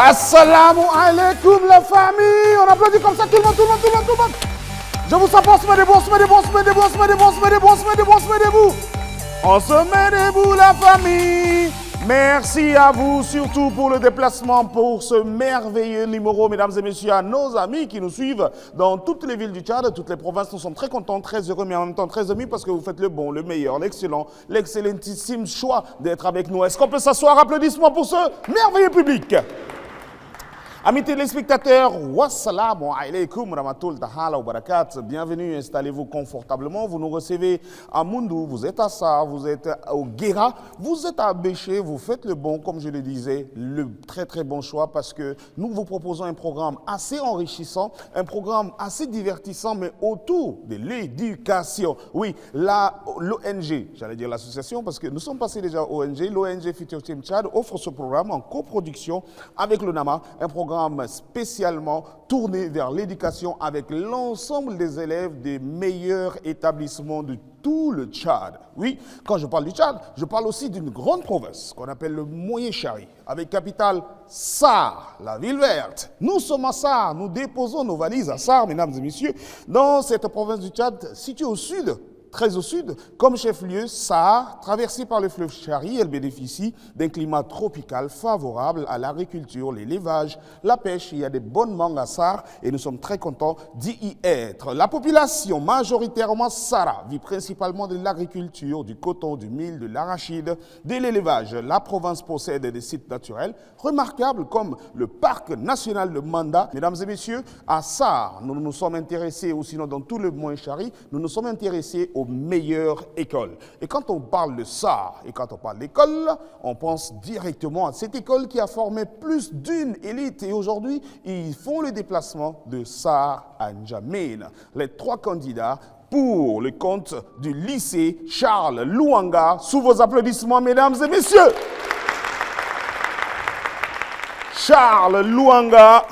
Assalamu alaikum la famille. On applaudit comme ça tout le monde. Je vous sens, on se met debout. On se met debout la famille. Merci à vous surtout pour le déplacement pour ce merveilleux numéro, mesdames et messieurs, à nos amis qui nous suivent dans toutes les villes du Tchad, toutes les provinces. Nous sommes très contents, très heureux, mais en même temps très émus parce que vous faites le bon, le meilleur, l'excellent, l'excellentissime choix d'être avec nous. Est-ce qu'on peut s'asseoir? Applaudissements pour ce merveilleux public. Amis téléspectateurs, wassalamu alaikum rahmatoul ta'ala wa barakat. Bienvenue, installez-vous confortablement. Vous nous recevez à Moundou, vous êtes à Sar, vous êtes au Guéra, vous êtes à Béché, vous faites le bon, comme je le disais, le très bon choix parce que nous vous proposons un programme assez enrichissant, un programme assez divertissant, mais autour de l'éducation. Oui, l'ONG, j'allais dire l'association parce que nous sommes passés déjà à ONG, l'ONG Futur Team Tchad offre ce programme en coproduction avec le NAMA, un programme spécialement tourné vers l'éducation avec l'ensemble des élèves des meilleurs établissements de tout le Tchad. Oui, quand je parle du Tchad, je parle aussi d'une grande province qu'on appelle le Moyen Chari, avec capitale Sar, la ville verte. Nous sommes à Sar, nous déposons nos valises à Sar, mesdames et messieurs, dans cette province du Tchad située au sud, très au sud, comme chef-lieu, Sar, traversée par le fleuve Chari, elle bénéficie d'un climat tropical favorable à l'agriculture, l'élevage, la pêche. Il y a des bonnes mangues à Sar et nous sommes très contents d'y être. La population, majoritairement Sara, vit principalement de l'agriculture, du coton, du mil, de l'arachide, de l'élevage. La province possède des sites naturels remarquables comme le parc national de Manda. Mesdames et messieurs, à Sar, nous nous sommes intéressés, ou sinon dans tout le Moyen Chari, nous nous sommes intéressés aux meilleures écoles. Et quand on parle de ça, et quand on parle d'école, on pense directement à cette école qui a formé plus d'une élite. Et aujourd'hui, ils font le déplacement de Sar à N'Djamena. Les 3 candidats pour le compte du lycée Charles Louanga. Sous vos applaudissements, mesdames et messieurs. Charles Louanga.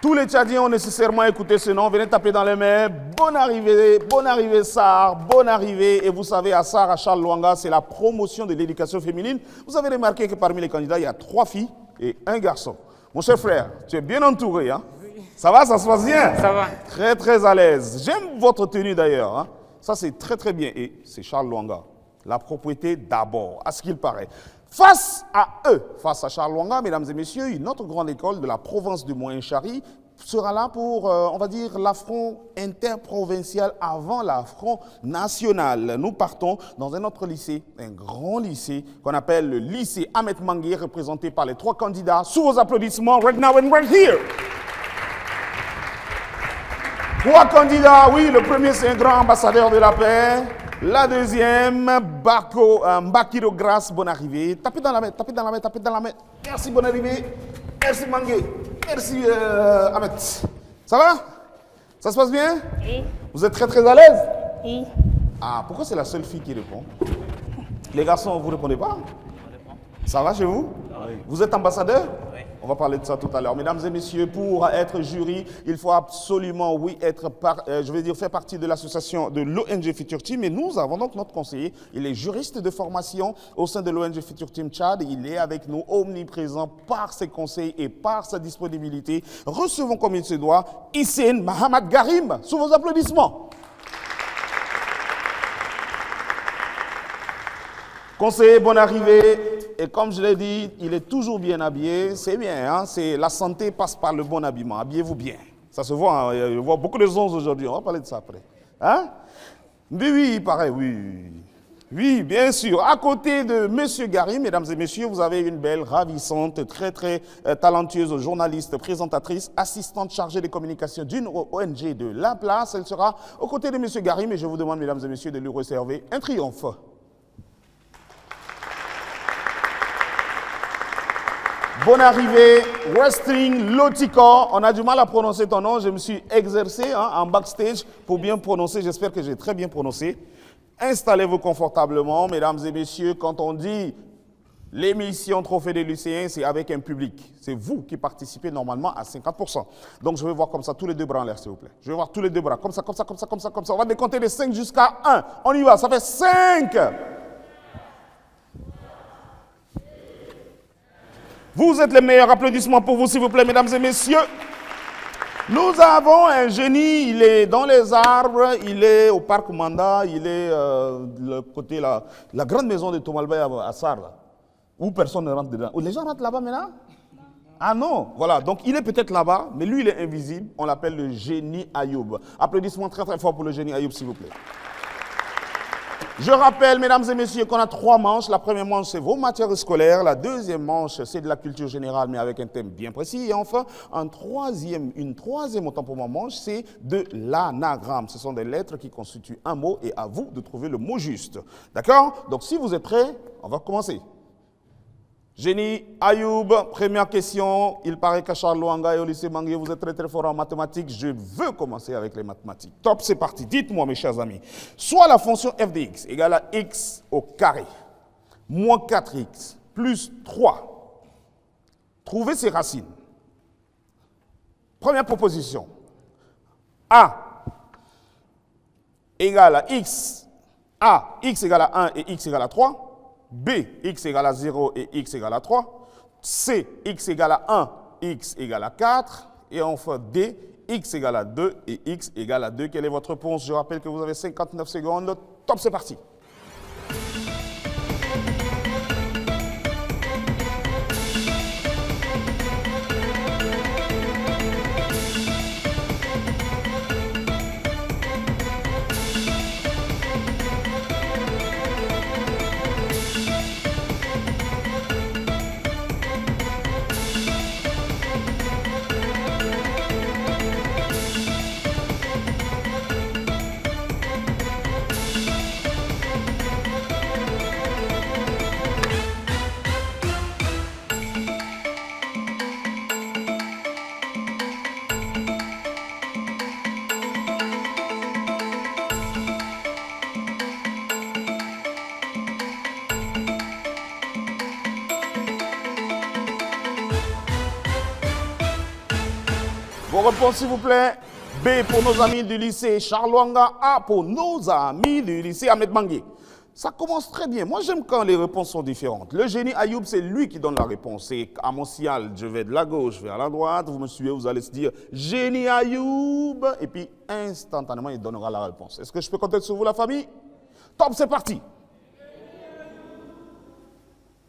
Tous les Tchadiens ont nécessairement écouté ce nom. Venez taper dans les mains. Bonne arrivée Sar, bonne arrivée. Et vous savez, à Sar, à Charles Louanga, c'est la promotion de l'éducation féminine. Vous avez remarqué que parmi les candidats, il y a 3 filles et 1 garçon. Mon cher frère, tu es bien entouré, hein? Oui. Ça va, ça se passe bien? Ça va. Très à l'aise. J'aime votre tenue d'ailleurs, hein? Ça, c'est très bien. Et c'est Charles Louanga. La propriété d'abord, à ce qu'il paraît. Face à eux, face à Charles Louanga, mesdames et messieurs, une autre grande école de la province du Moyen Chari sera là pour, on va dire, l'affront interprovincial avant l'affront national. Nous partons dans un autre lycée, un grand lycée qu'on appelle le lycée Ahmed Mangué, représenté par les 3 candidats. Sous vos applaudissements, right now and right here. 3 candidats, oui, le premier c'est un grand ambassadeur de la paix. La deuxième, Mbakiro Grasse, bonne arrivée. Tapez dans la main. Merci, bonne arrivée. Merci, Mangué. Merci, Ahmed. Ça va? Ça se passe bien? Oui. Vous êtes très à l'aise? Oui. Ah, pourquoi c'est la seule fille qui répond? Les garçons, vous ne répondez pas? Ça va chez vous? Oui. Vous êtes ambassadeur? Oui. On va parler de ça tout à l'heure. Mesdames et messieurs, pour être jury, il faut absolument, oui, faire partie de l'association de l'ONG Futur Team. Et nous avons donc notre conseiller. Il est juriste de formation au sein de l'ONG Futur Team Tchad. Il est avec nous, omniprésent par ses conseils et par sa disponibilité. Recevons comme il se doit Hissène Mahamad Garim. Sous vos applaudissements. Conseiller, bonne arrivée. Et comme je l'ai dit, il est toujours bien habillé. C'est bien, hein? La santé passe par le bon habillement. Habillez-vous bien. Ça se voit, hein? Je vois beaucoup de choses aujourd'hui. On va parler de ça après. Hein? Oui, il paraît, oui. Oui, bien sûr. À côté de M. Garim, mesdames et messieurs, vous avez une belle, ravissante, très talentueuse journaliste, présentatrice, assistante chargée des communications d'une ONG de la place. Elle sera aux côtés de M. Garim et je vous demande, mesdames et messieurs, de lui réserver un triomphe. Bonne arrivée, Wrestling Lotikor. On a du mal à prononcer ton nom. Je me suis exercé en backstage pour bien prononcer. J'espère que j'ai très bien prononcé. Installez-vous confortablement, mesdames et messieurs. Quand on dit l'émission Trophée des lycéens, c'est avec un public. C'est vous qui participez normalement à 50%. Donc je vais voir comme ça tous les 2 bras en l'air, s'il vous plaît. Je vais voir tous les 2 bras. Comme ça. On va décompter de 5 jusqu'à 1. On y va, ça fait 5. Vous êtes les meilleurs. Applaudissements pour vous, s'il vous plaît, mesdames et messieurs. Nous avons un génie, il est dans les arbres, il est au parc Manda, il est le côté, la grande maison de Tomalbaye à Sarre, où personne ne rentre dedans. Les gens rentrent là-bas maintenant? Ah non, voilà, donc il est peut-être là-bas, mais lui il est invisible, on l'appelle le génie Ayoub. Applaudissements très très fort pour le génie Ayoub, s'il vous plaît. Je rappelle, mesdames et messieurs, qu'on a 3 manches. La première manche, c'est vos matières scolaires. La deuxième manche, c'est de la culture générale, mais avec un thème bien précis. Et enfin, une troisième, autant pour moi, manche, c'est de l'anagramme. Ce sont des lettres qui constituent un mot et à vous de trouver le mot juste. D'accord? Donc, si vous êtes prêts, on va commencer. Génie Ayoub, première question. Il paraît qu'à Charles Luanga et au lycée Mangué, vous êtes très très fort en mathématiques. Je veux commencer avec les mathématiques. Top, c'est parti. Dites-moi, mes chers amis. Soit la fonction f de x égale à x au carré, moins 4x, plus 3. Trouvez ses racines. Première proposition. A égale à x. A, x égale à 1 et x égale à 3. B, x égale à 0 et x égale à 3. C, x égale à 1, x égale à 4. Et enfin D, x égale à 2 et x égale à 2. Quelle est votre réponse? Je rappelle que vous avez 59 secondes. Top, c'est parti. Vos réponses, s'il vous plaît. B pour nos amis du lycée Charles Luanga. A pour nos amis du lycée Ahmed Mangué. Ça commence très bien. Moi, j'aime quand les réponses sont différentes. Le génie Ayoub, c'est lui qui donne la réponse. C'est à mon signal, je vais de la gauche vers la droite. Vous me suivez, vous allez se dire génie Ayoub. Et puis, instantanément, il donnera la réponse. Est-ce que je peux compter sur vous, la famille? Top, c'est parti.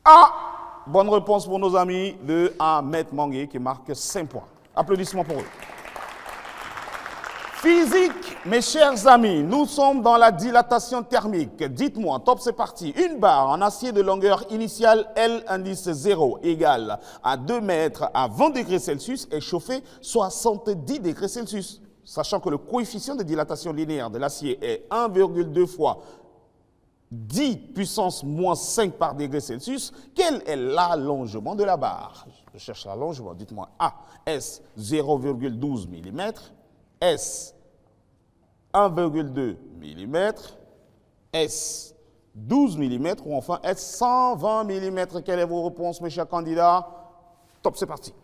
A. Bonne réponse pour nos amis de Ahmed Mangué qui marque 5 points. Applaudissements pour eux. Physique, mes chers amis, nous sommes dans la dilatation thermique. Dites-moi, top, c'est parti. Une barre en acier de longueur initiale L indice 0 égale à 2 mètres à 20 degrés Celsius est chauffée 70 degrés Celsius. Sachant que le coefficient de dilatation linéaire de l'acier est 1,2 fois 10 puissance moins 5 par degré Celsius, quel est l'allongement de la barre? Je cherche l'allongement, dites-moi. A, S 0,12 mm, S 1,2 mm, S 12 mm ou enfin S 120 mm. Quelle est vos réponses, mes chers candidats? Top, c'est parti.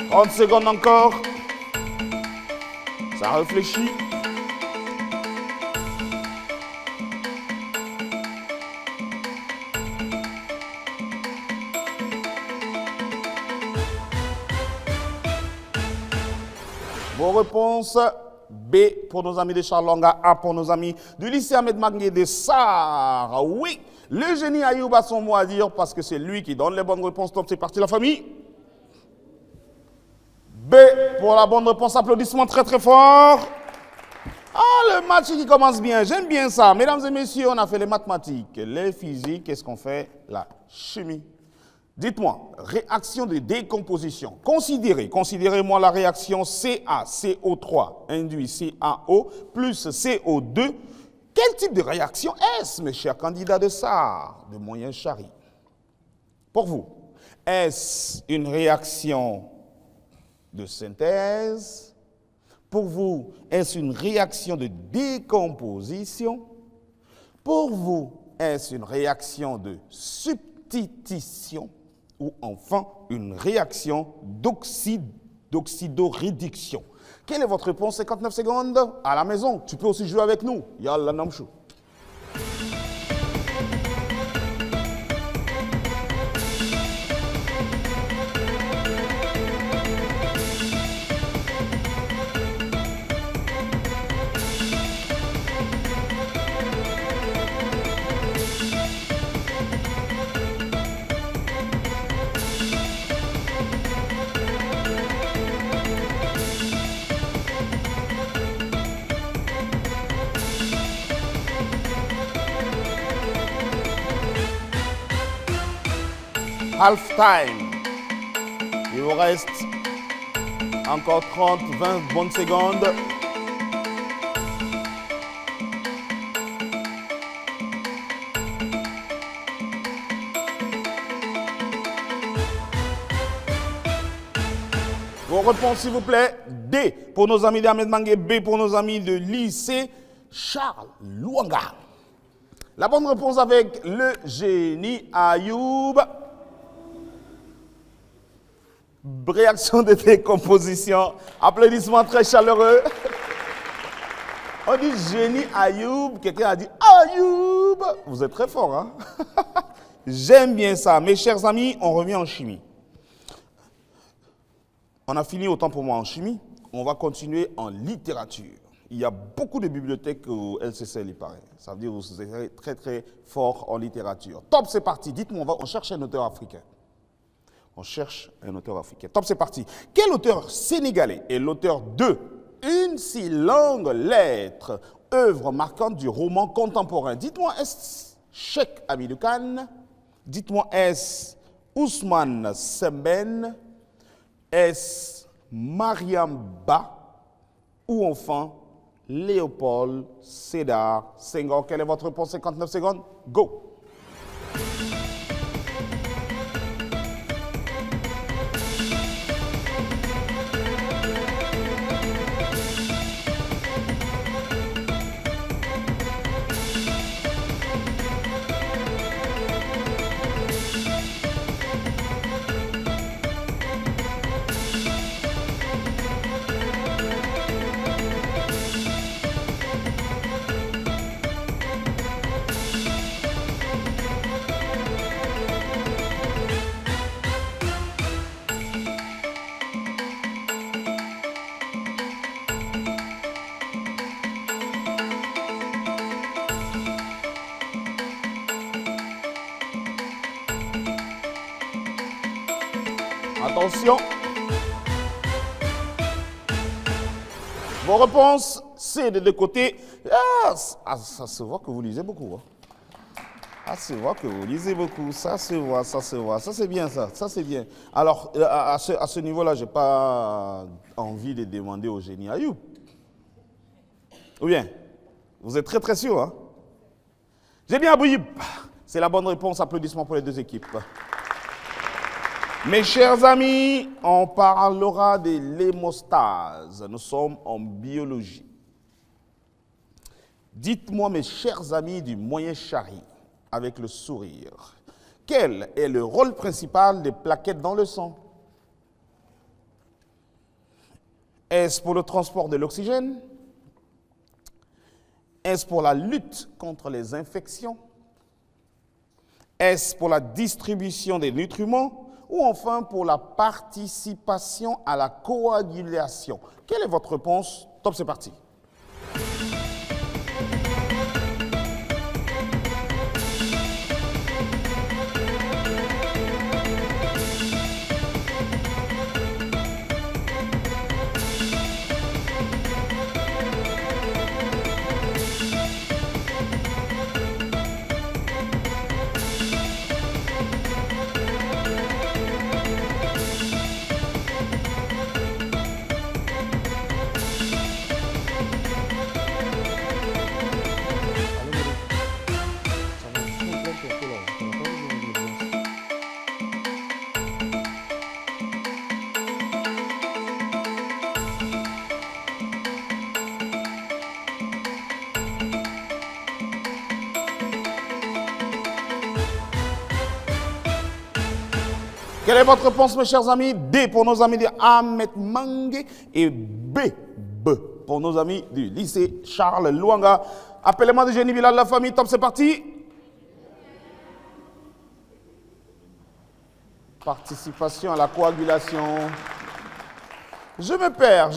« 30 secondes encore. Ça réfléchit. Vos réponses. B pour nos amis de Charles Luanga, A pour nos amis du lycée Ahmed Mangué de Sarre. Oui, le génie Ayoub a son mot à dire parce que c'est lui qui donne les bonnes réponses. Top, c'est parti la famille. B pour la bonne réponse, applaudissements très très fort. Ah, le match qui commence bien, j'aime bien ça. Mesdames et messieurs, on a fait les mathématiques, les physiques, qu'est-ce qu'on fait? La chimie. Dites-moi, réaction de décomposition. Considérez-moi la réaction CaCO3 induit CaO plus CO2 Quel type de réaction est-ce, mes chers candidats de SAR, de Moyen Chari? Pour vous, est-ce une réaction de synthèse? Pour vous, est-ce une réaction de décomposition? Pour vous, est-ce une réaction de substitution? Ou enfin, une réaction d'oxydoréduction? Quelle est votre réponse? 59 secondes à la maison. Tu peux aussi jouer avec nous. Yalla namchou. Half time. Il vous reste encore 30, 20 bonnes secondes. Vos réponses, s'il vous plaît. D pour nos amis d'Ahmed Mangé, B pour nos amis de lycée Charles Louanga. La bonne réponse avec le génie Ayoub. Réaction de décomposition. Applaudissements très chaleureux. On dit génie Ayoub. Quelqu'un a dit Ayoub. Vous êtes très fort, hein? J'aime bien ça. Mes chers amis, on revient en chimie. On a fini autant pour moi en chimie. On va continuer en littérature. Il y a beaucoup de bibliothèques au LCCL, il paraît. Ça veut dire que vous êtes très, très fort en littérature. Top, c'est parti. Dites-moi, on cherche un auteur africain. On cherche un auteur africain. Top, c'est parti. Quel auteur sénégalais est l'auteur de Une si longue lettre, œuvre marquante du roman contemporain? Dites-moi, est-ce Cheikh Hamidou Kane? Dites-moi, est-ce Ousmane Sembène? Est-ce Mariam Ba? Ou enfin, Léopold Sédar Senghor? Quelle est votre réponse? 59 secondes. Go! Attention. Vos réponses, c'est de deux côtés. Ça se voit que vous lisez beaucoup. Hein. Ça se voit que vous lisez beaucoup. Ça se voit, ça se voit. Ça, c'est bien, ça. Ça, c'est bien. Alors, à ce niveau-là, je n'ai pas envie de demander au génie Ayoub. Ou bien, vous êtes très, très sûr. Hein? Génie Ayoub, c'est la bonne réponse. Applaudissements pour les deux équipes. Mes chers amis, on parlera de l'hémostase. Nous sommes en biologie. Dites-moi, mes chers amis du Moyen Chari, avec le sourire, quel est le rôle principal des plaquettes dans le sang? Est-ce pour le transport de l'oxygène? Est-ce pour la lutte contre les infections? Est-ce pour la distribution des nutriments? Ou enfin pour la participation à la coagulation? Quelle est votre réponse? Top, c'est parti. Quelle est votre réponse, mes chers amis? D pour nos amis de Ahmed Mangue et B pour nos amis du lycée Charles Lwanga. Appelez-moi de Génie Bilal, la famille, top, c'est parti. Participation à la coagulation. Je me perds.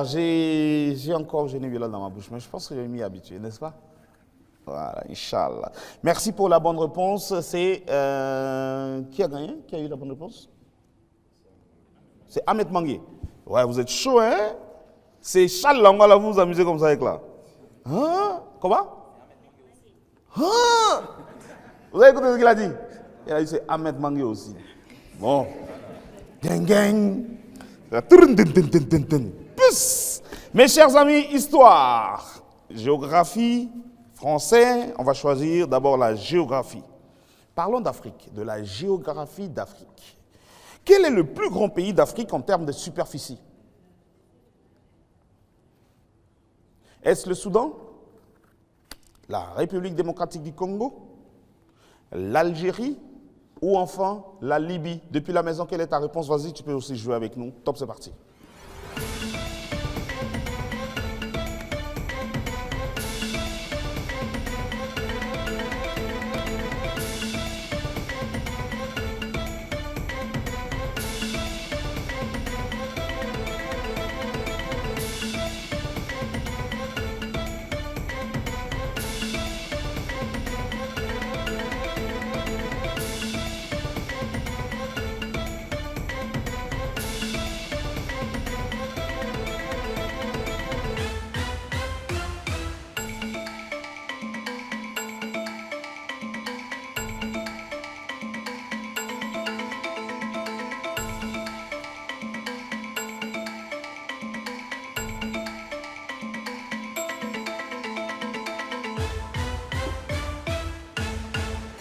J'ai encore Génie Bilal dans ma bouche, mais je pense que je m'y habitué, n'est-ce pas? Voilà, Inch'Allah. Merci pour la bonne réponse. C'est qui a gagné? Qui a eu la bonne réponse? C'est Ahmed Mangue. Ouais, vous êtes chaud, hein? C'est Charles Lwanga, là, vous vous amusez comme ça avec là. Hein? Comment? Hein? Vous avez écouté ce qu'il a dit? Il a dit c'est Ahmed Mangue aussi. Bon. Gang, gang. Mes chers amis, histoire, géographie, français, on va choisir d'abord la géographie. Parlons d'Afrique, de la géographie d'Afrique. Quel est le plus grand pays d'Afrique en termes de superficie? Est-ce le Soudan? La République démocratique du Congo? L'Algérie? Ou enfin la Libye? Depuis la maison, quelle est ta réponse? Vas-y, tu peux aussi jouer avec nous. Top, c'est parti.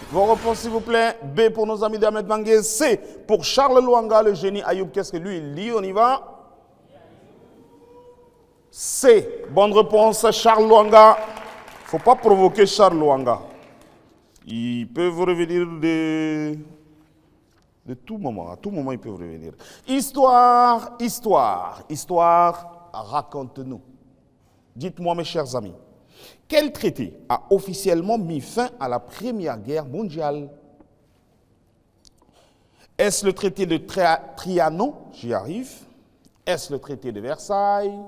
Vos réponses, s'il vous plaît. B pour nos amis d'Ahmed Mangue. C pour Charles Lwanga, le génie Ayoub. Qu'est-ce que lui, il lit? On y va. C. Bonne réponse, Charles Lwanga. Il ne faut pas provoquer Charles Lwanga. Ils peuvent revenir de tout moment. À tout moment, ils peuvent revenir. Histoire, raconte-nous. Dites-moi, mes chers amis. Quel traité a officiellement mis fin à la Première Guerre mondiale? Est-ce le traité de Trianon? J'y arrive. Est-ce le traité de Versailles?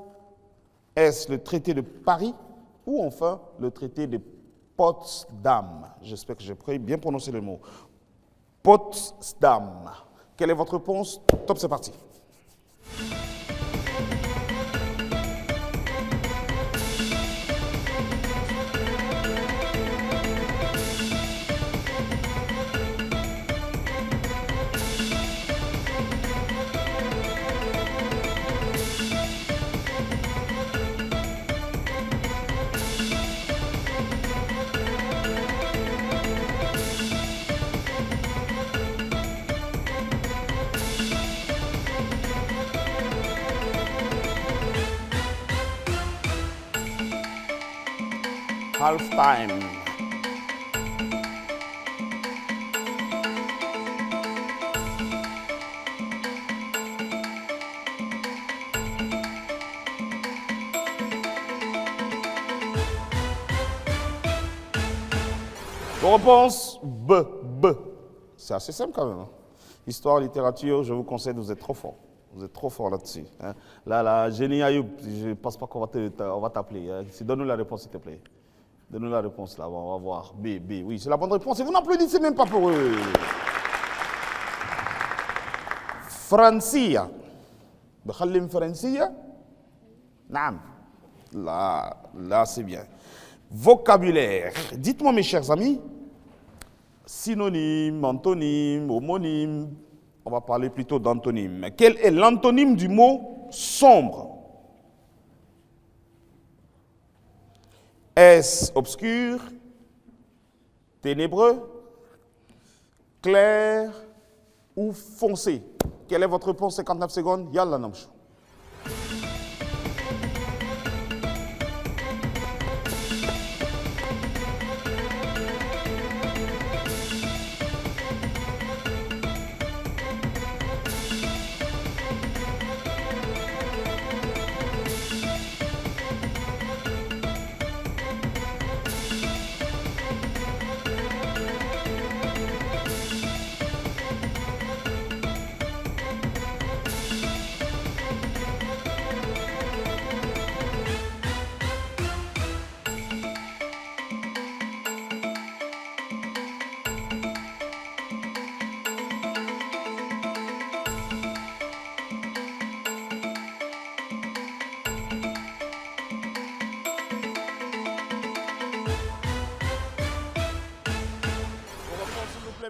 Est-ce le traité de Paris? Ou enfin le traité de Potsdam? J'espère que j'ai bien prononcé le mot. Potsdam. Quelle est votre réponse? Top, c'est parti. Half time. Réponse B. C'est assez simple quand même. Hein? Histoire, littérature, je vous conseille, vous êtes trop fort. Vous êtes trop fort là-dessus. Hein? Là, Génie Ayoub, je ne pense pas qu'on va t'appeler. Hein? Donne-nous la réponse, s'il te plaît. Donne-nous la réponse là, on va voir. B, oui, c'est la bonne réponse. Et vous n'applaudissez même pas pour eux. Francia. Bkhallim Francia? Naam. Là, c'est bien. Vocabulaire. Dites-moi, mes chers amis, synonyme, antonyme, homonyme. On va parler plutôt d'antonyme. Quel est l'antonyme du mot sombre? Est-ce obscur, ténébreux, clair ou foncé? Quelle est votre réponse? 59 secondes. Yalla Namchou.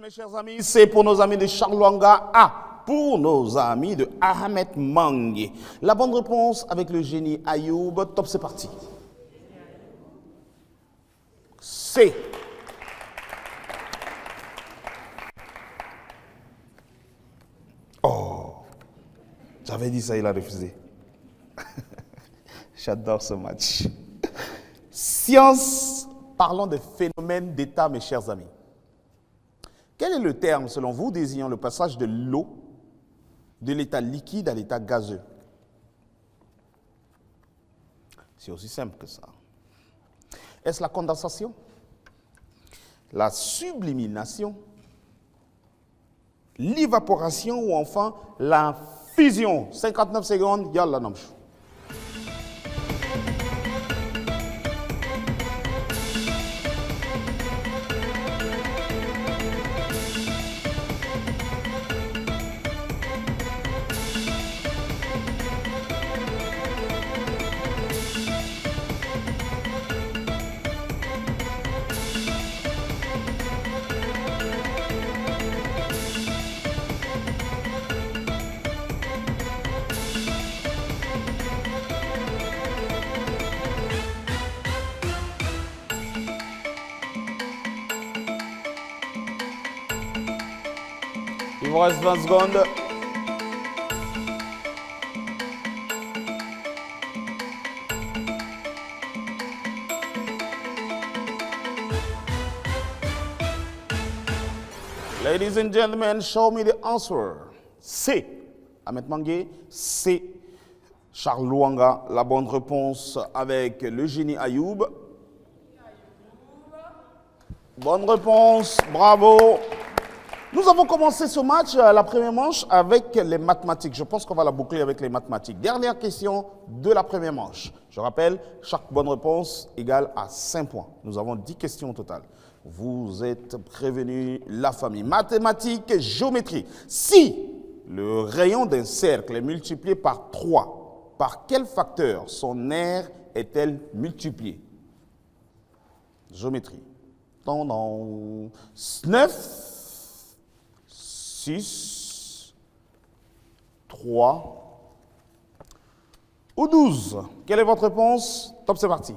Mes chers amis, c'est pour nos amis de Charluanga A, pour nos amis de Ahmed Mangue. La bonne réponse avec le génie Ayoub. Top, c'est parti. C. Oh, j'avais dit ça, il a refusé. J'adore ce match. Science, parlons de phénomènes d'état, mes chers amis. Quel est le terme, selon vous, désignant le passage de l'eau de l'état liquide à l'état gazeux? C'est aussi simple que ça. Est-ce la condensation? La sublimination? L'évaporation ou enfin la fusion? 59 secondes, yalla namchou. Il vous reste 20 secondes. Ladies and gentlemen, show me the answer. C. Ahmed Mangue, C. Charluanga, la bonne réponse avec le génie Ayoub. Bonne réponse, bravo. Nous avons commencé ce match, la première manche, avec les mathématiques. Je pense qu'on va la boucler avec les mathématiques. Dernière question de la première manche. Je rappelle, chaque bonne réponse égale à 5 points. Nous avons 10 questions au total. Vous êtes prévenus, la famille. Mathématiques, géométrie. Si le rayon d'un cercle est multiplié par 3, par quel facteur son aire est-elle multipliée? Géométrie. 9, 6, 3 ou 12. Quelle est votre réponse? Top, c'est parti.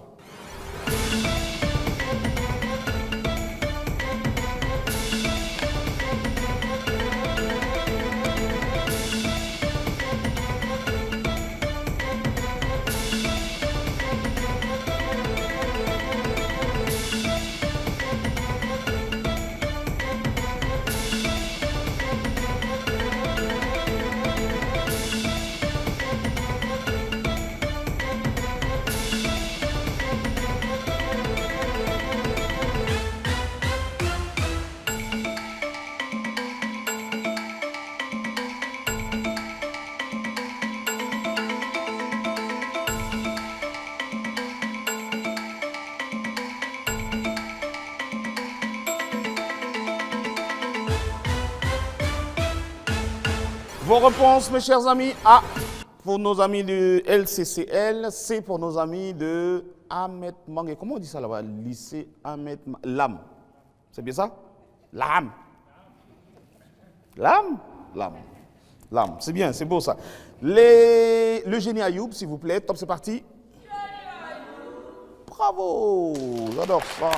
Vos réponses, mes chers amis. A pour nos amis de LCCL, C pour nos amis de Ahmed Mangue. Comment on dit ça là-bas? Lycée Ahmed Mangue. L'âme. C'est bien ça? L'âme. L'âme? L'âme. L'âme. C'est bien, c'est beau ça. Le génie Ayoub, s'il vous plaît. Top, c'est parti. Bravo. J'adore ça.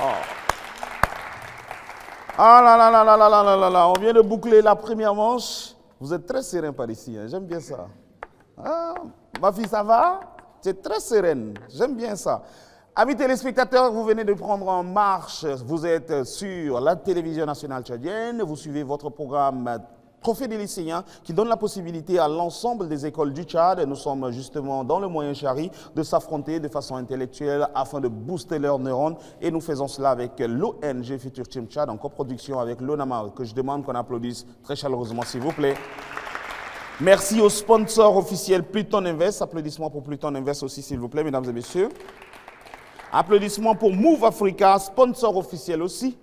Ah là là là là là là là là. On vient de boucler la première manche. Vous êtes très serein par ici, hein? J'aime bien ça. Ah, ma fille, ça va? Tu es très sereine, j'aime bien ça. Amis téléspectateurs, vous venez de prendre en marche, vous êtes sur la télévision nationale tchadienne, vous suivez votre programme Trophée des lycéens qui donne la possibilité à l'ensemble des écoles du Tchad, nous sommes justement dans le moyen Chari, de s'affronter de façon intellectuelle afin de booster leurs neurones et nous faisons cela avec l'ONG Futur Team Tchad en coproduction avec l'ONAMA que je demande qu'on applaudisse très chaleureusement s'il vous plaît. Merci au sponsor officiel Pluton Invest, applaudissements pour Pluton Invest aussi s'il vous plaît mesdames et messieurs. Applaudissements pour Move Africa, sponsor officiel aussi.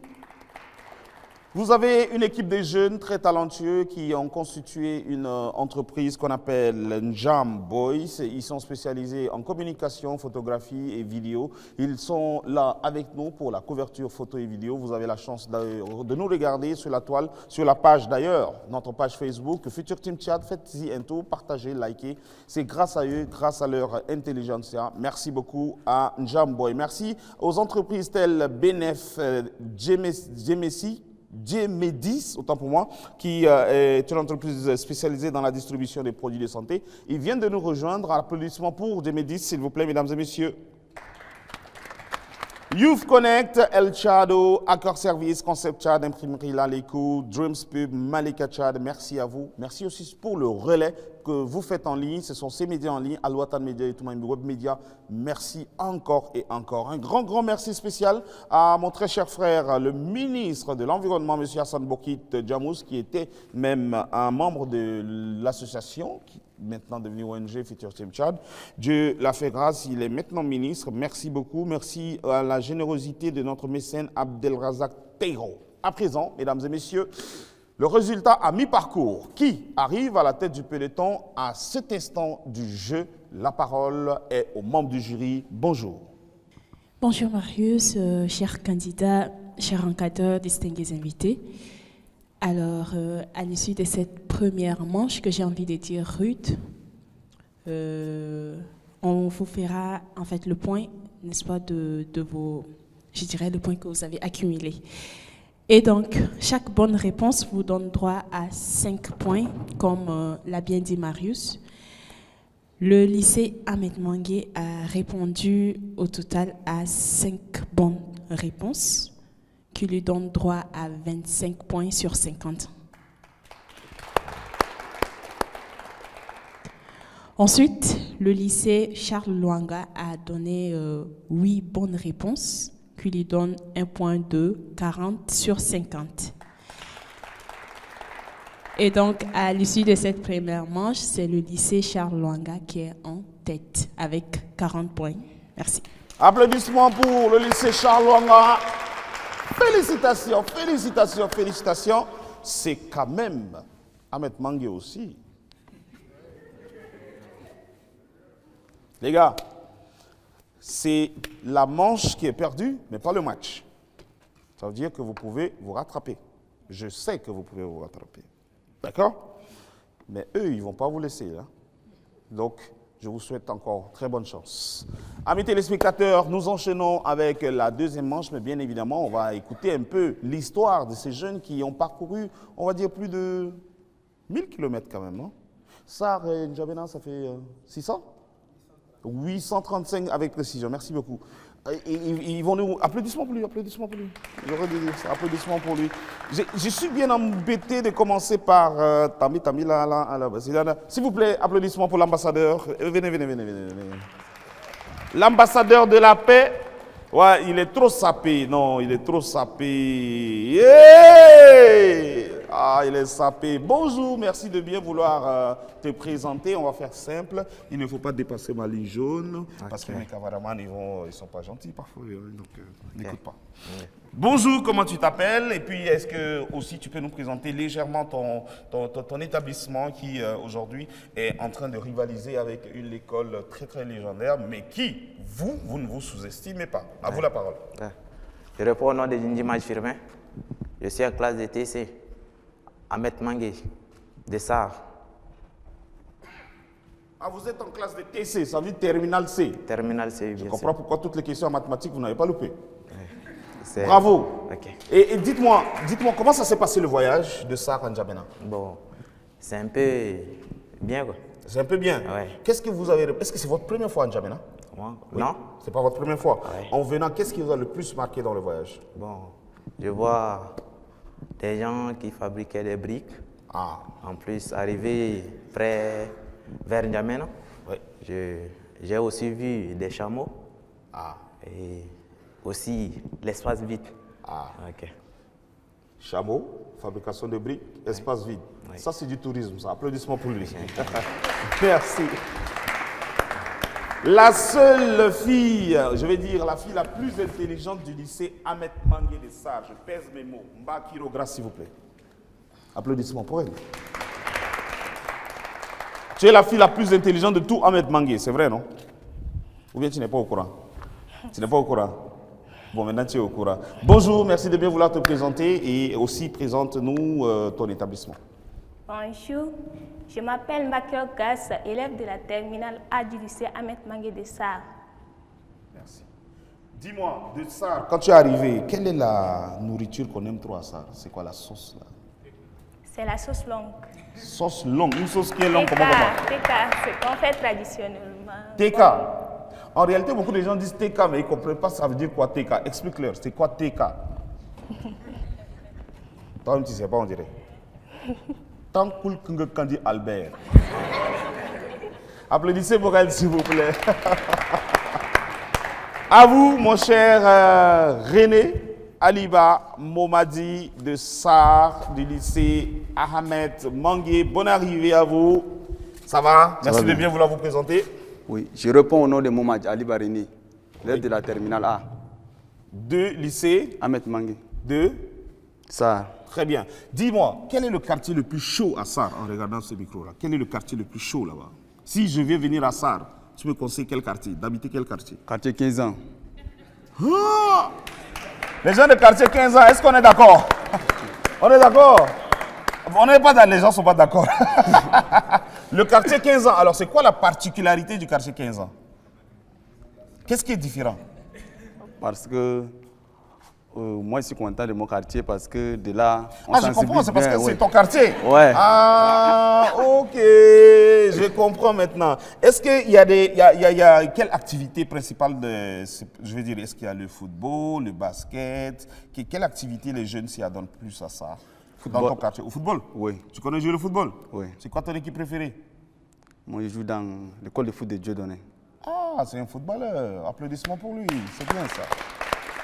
Vous avez une équipe de jeunes très talentueux qui ont constitué une entreprise qu'on appelle Njam Boys. Ils sont spécialisés en communication, photographie et vidéo. Ils sont là avec nous pour la couverture photo et vidéo. Vous avez la chance de nous regarder sur la toile, sur la page d'ailleurs, notre page Facebook, Futur Team Tchad. Faites-y un tour, partagez, likez. C'est grâce à eux, grâce à leur intelligentsia. Merci beaucoup à Njam Boy. Merci aux entreprises telles Benef, Djemedis, autant pour moi, qui est une entreprise spécialisée dans la distribution des produits de santé. Ils viennent de nous rejoindre. Applaudissements pour Djemedis, s'il vous plaît, mesdames et messieurs. Youth Connect, El Chado, Accor Service, Concept Chad, Imprimerie Laleco, Dreams Pub, Malika Chad, merci à vous. Merci aussi pour le relais que vous faites en ligne. Ce sont ces médias en ligne, Alouatan Media et Toumaïm Web Media. Merci encore et encore. Un grand merci spécial à mon très cher frère, le ministre de l'Environnement, M. Hassan Bokit Djamous, qui était même un membre de l'association, maintenant devenu ONG Futur Team Tchad. Dieu l'a fait grâce, il est maintenant ministre. Merci beaucoup. Merci à la générosité de notre mécène Abdelrazak Teiro. À présent, mesdames et messieurs, le résultat à mi-parcours. Qui arrive à la tête du peloton à cet instant du jeu? La parole est aux membres du jury. Bonjour. Bonjour Marius, chers candidats, chers encadreurs, distingués invités. Alors, à l'issue de cette première manche que j'ai envie de dire rude, on vous fera en fait le point, n'est-ce pas, de vos, je dirais, le point que vous avez accumulé. Et donc, chaque bonne réponse vous donne droit à 5 points, comme l'a bien dit Marius. Le lycée Ahmed Mangué a répondu au total à 5 bonnes réponses, qui lui donne droit à 25 points sur 50. Ensuite, le lycée Charles Luanga a donné 8 bonnes réponses, qui lui donne un point de 40 sur 50. Et donc, à l'issue de cette première manche, c'est le lycée Charles Luanga qui est en tête avec 40 points. Merci. Applaudissements pour le lycée Charles Luanga. Félicitations, félicitations, félicitations. C'est quand même Ahmed Mangué aussi. Les gars, c'est la manche qui est perdue, mais pas le match. Ça veut dire que vous pouvez vous rattraper. Je sais que vous pouvez vous rattraper. D'accord? Mais eux, ils ne vont pas vous laisser. Hein? Donc, je vous souhaite encore très bonne chance. Amis téléspectateurs, nous enchaînons avec la deuxième manche, mais bien évidemment, on va écouter un peu l'histoire de ces jeunes qui ont parcouru, on va dire, plus de 1000 km quand même. Hein? Sar et N'Djamena, ça fait 600? 835 avec précision, merci beaucoup. Ils vont nous... Applaudissements pour lui, applaudissements pour lui. J'aurais dû dire ça, applaudissements pour lui. Je suis bien embêté de commencer par Tami là. S'il vous plaît, applaudissements pour l'ambassadeur. Venez. L'ambassadeur de la paix. Ouais, il est trop sapé. Non, il est trop sapé. Yeah! Ah, il est sapé. Bonjour, merci de bien vouloir te présenter. On va faire simple. Il ne faut pas dépasser ma ligne jaune. Okay. Parce que mes caméramans, ils ne sont pas gentils parfois. Donc, n'écoute pas. Okay. Bonjour, comment tu t'appelles? Et puis, est-ce que aussi tu peux nous présenter légèrement ton établissement qui, aujourd'hui, est en train de rivaliser avec une école très, très légendaire, mais qui, vous ne vous sous-estimez pas. À vous la parole. Je réponds au nom de Ndimaj Firmin. Je suis en classe de TC. Ahmed Mangué, de Sar. Ah, vous êtes en classe de TC, ça veut dire Terminal C. Terminal C, bien sûr. Je comprends pourquoi toutes les questions en mathématiques, vous n'avez pas loupé. Ouais. Bravo. Okay. Et dites-moi, comment ça s'est passé le voyage de Sar à N'Djamena? Bon, c'est un peu bien, quoi. C'est un peu bien. Ouais. Qu'est-ce que vous avez... Est-ce que c'est votre première fois à N'Djamena? Oui. Non. C'est pas votre première fois. Ouais. En venant, qu'est-ce qui vous a le plus marqué dans le voyage? Bon, je vois des gens qui fabriquaient des briques. Ah. En plus, arriver vers N'Djamena, oui. j'ai aussi vu des chameaux. Ah. Et aussi l'espace vide. Ah. Ok. Chameau, fabrication de briques, espace vide. Oui. Ça, c'est du tourisme, ça. Applaudissements pour lui. Merci. La seule fille, je vais dire la fille la plus intelligente du lycée Ahmed Mangué de Sarr. Je pèse mes mots. Mba Kirogra, s'il vous plaît. Applaudissements pour elle. Tu es la fille la plus intelligente de tout Ahmed Mangué, c'est vrai, non? Ou bien tu n'es pas au courant? Tu n'es pas au courant? Bon, maintenant tu es au courant. Bonjour, merci de bien vouloir te présenter et aussi présente-nous ton établissement. Bonjour, je m'appelle Makel Gas, élève de la terminale A du lycée Ahmed Mangué de Sarr. Merci. Dis-moi, de Sarr, quand tu es arrivé, quelle est la nourriture qu'on aime trop à Sarr? C'est quoi la sauce là? C'est la sauce longue. Sauce longue, une sauce qui est longue, TK, c'est qu'on fait traditionnellement. TK. En réalité, beaucoup de gens disent TK, mais ils ne comprennent pas ça veut dire quoi TK. Explique-leur, c'est quoi TK? Toi-même, tu ne sais pas, on dirait. Tant cool qu'on dit Albert. Applaudissez pour elle, s'il vous plaît. À vous, mon cher René Aliba Momadi de Sarr, du lycée Ahmed Mangué. Bonne arrivée à vous. Ça va? Merci de bien vouloir vous présenter. Oui, je réponds au nom de Momadi Aliba René, l'élève de la terminale A. De lycée Ahmed Mangué. de Sarr. Très bien. Dis-moi, quel est le quartier le plus chaud à Sarr en regardant ce micro-là? Quel est le quartier le plus chaud là-bas? Si je vais venir à Sarr, tu me conseilles quel quartier? D'habiter quel quartier? Quartier 15 ans. Ah! Les gens de quartier 15 ans, est-ce qu'on est d'accord? On est d'accord? On n'est pas dans, les gens ne sont pas d'accord. Le quartier 15 ans, alors c'est quoi la particularité du quartier 15 ans? Qu'est-ce qui est différent? Parce que moi, je suis content de mon quartier parce que de là, on je comprends, c'est parce que bien, c'est ton quartier. Ouais. Ah, ok, je comprends maintenant. Est-ce qu'il y a quelle activité principale je veux dire, est-ce qu'il y a le football, le basket? Quelle activité les jeunes s'y adonnent plus à ça? Dans ton quartier? Au football? Oui. Tu connais jouer le football? Oui. C'est quoi ton équipe préférée? Moi, je joue dans l'école de foot de Dieudonné. Ah, c'est un footballeur. Applaudissements pour lui. C'est bien ça.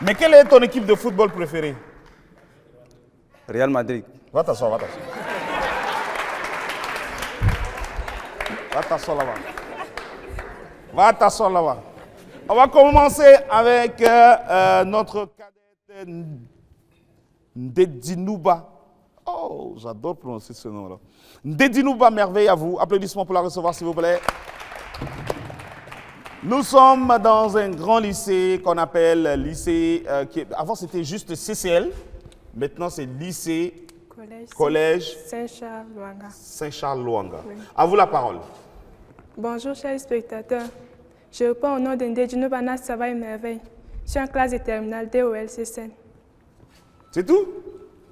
Mais quelle est ton équipe de football préférée? Real Madrid. Va t'asseoir, va t'asseoir. Va t'asseoir là-bas. Va t'asseoir là-bas. On va commencer avec notre cadette Ndedinouba. Oh, j'adore prononcer ce nom-là. Ndedinouba, merveille à vous. Applaudissements pour la recevoir, s'il vous plaît. Nous sommes dans un grand lycée qu'on appelle lycée, avant c'était juste CCL, maintenant c'est lycée, collège Saint-Charles-Luanga. Saint-Charles-Luanga. Oui. À vous la parole. Bonjour chers spectateurs, je réponds au nom d'Ndedinouba Nas Sava et Merveille. Je suis en classe de terminale DOLC. C'est tout?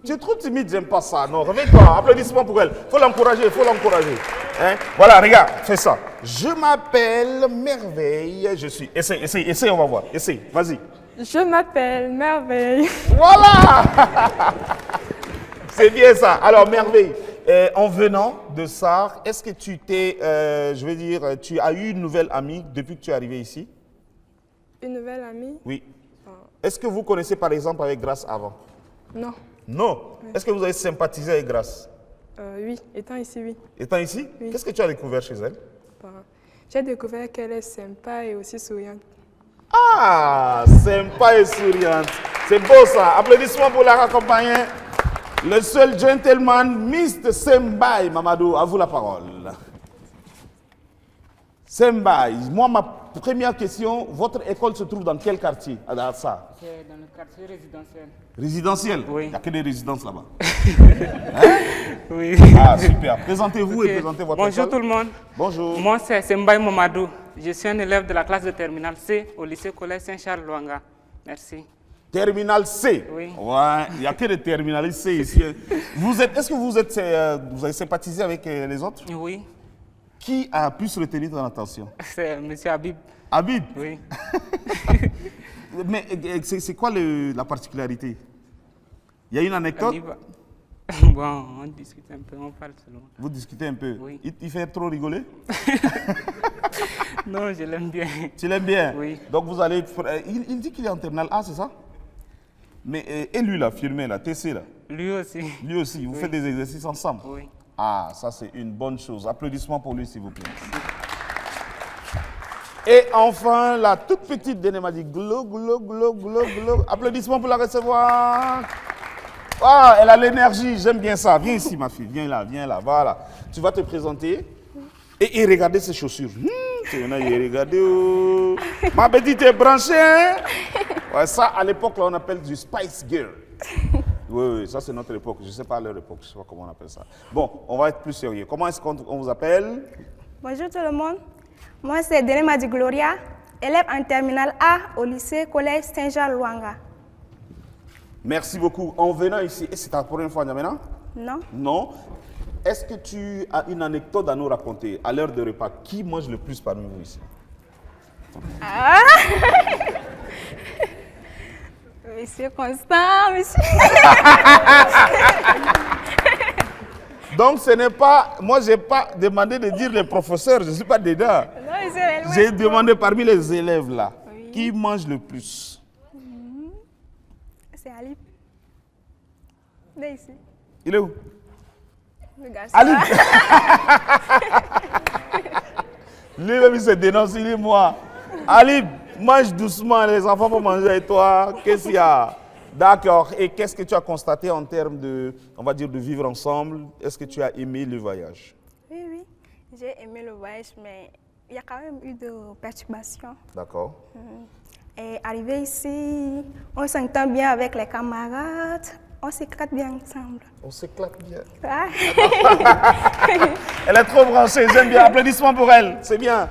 Tu es trop timide, j'aime pas ça. Non, réveille-toi, applaudissements pour elle. Faut l'encourager, faut l'encourager. Hein? Voilà, regarde, fais ça. Je m'appelle Merveille, je suis... Essaye, on va voir. Essaye, vas-y. Je m'appelle Merveille. Voilà. C'est bien ça. Alors, Merveille, en venant de Sarr, est-ce que tu t'es, je veux dire, tu as eu une nouvelle amie depuis que tu es arrivé ici? Une nouvelle amie? Oui. Est-ce que vous connaissez par exemple avec Grace avant? Non. Non. Oui. Est-ce que vous avez sympathisé avec Grace? Oui, étant ici, oui. Étant ici? Oui. Qu'est-ce que tu as découvert chez elle? J'ai découvert qu'elle est sympa et aussi souriante. Ah, sympa et souriante. C'est beau ça. Applaudissements pour la raccompagner. Le seul gentleman, Mr. Sembai Mamadou. À vous la parole. Sembai, moi ma première question, votre école se trouve dans quel quartier à ça? C'est dans le quartier résidentiel. Résidentiel? Oui. Il n'y a que des résidences là-bas. Hein? Oui. Ah, super. Présentez-vous et présentez votre école. Bonjour tout le monde. Bonjour. Moi, c'est Sembai Mamadou. Je suis un élève de la classe de terminale C au lycée collège Saint-Charles-Luanga. Merci. Terminal C? Oui. Ouais, il n'y a que des terminalistes C ici. Est-ce que vous avez sympathisé avec les autres? Oui. Qui a pu se retenir ton attention? C'est M. Habib. Habib? Oui. Mais c'est quoi la particularité? Il y a une anecdote? Bon, on discute un peu, on parle seulement. Vous discutez un peu? Oui. Il fait trop rigoler? Non, je l'aime bien. Tu l'aimes bien? Oui. Donc vous allez... Il dit qu'il est en terminale A, c'est ça? Mais et lui là, firmé là, TC là? Lui aussi. Lui aussi, vous faites des exercices ensemble? Oui. Ah, ça c'est une bonne chose. Applaudissements pour lui s'il vous plaît. Et enfin, la toute petite Déné m'a dit glo, glo, glo, glo, glo. Applaudissements pour la recevoir. Ah, elle a l'énergie, j'aime bien ça. Viens ici, ma fille, viens là, voilà. Tu vas te présenter et regarder ses chaussures. Regardez. Oh. Ma petite est branchée, hein? Ouais, ça, à l'époque, là, on appelle du Spice Girl. Oui, ça, c'est notre époque. Je ne sais pas leur époque, je ne sais pas comment on appelle ça. Bon, on va être plus sérieux. Comment est-ce qu'on vous appelle? Bonjour tout le monde. Moi, c'est Déné Madi Gloria, élève en terminale A au lycée Collège Saint-Jean Luanga. Merci beaucoup. En venant ici, c'est ta première fois, maintenant? Non. Non. Est-ce que tu as une anecdote à nous raconter à l'heure de repas? Qui mange le plus parmi vous ici? Ah. Monsieur Constant, monsieur. Donc ce n'est pas, moi je n'ai pas demandé de dire les professeurs, je ne suis pas dedans. J'ai demandé parmi les élèves là, oui. Qui mange le plus? C'est Alip. Il est ici. Il est où? Le garçon. Alip. Lui-même il se dénonce, il est moi. Alip, mange doucement, les enfants vont manger avec toi. Qu'est-ce qu'il y a? D'accord. Et qu'est-ce que tu as constaté en termes de, on va dire, de vivre ensemble? Est-ce que tu as aimé le voyage? Oui. J'ai aimé le voyage, mais il y a quand même eu de perturbations. D'accord. Et arrivé ici, on s'entend bien avec les camarades, on s'éclate bien ensemble. On s'éclate bien. Ah. Elle est trop branchée, j'aime bien. Applaudissements pour elle, c'est bien.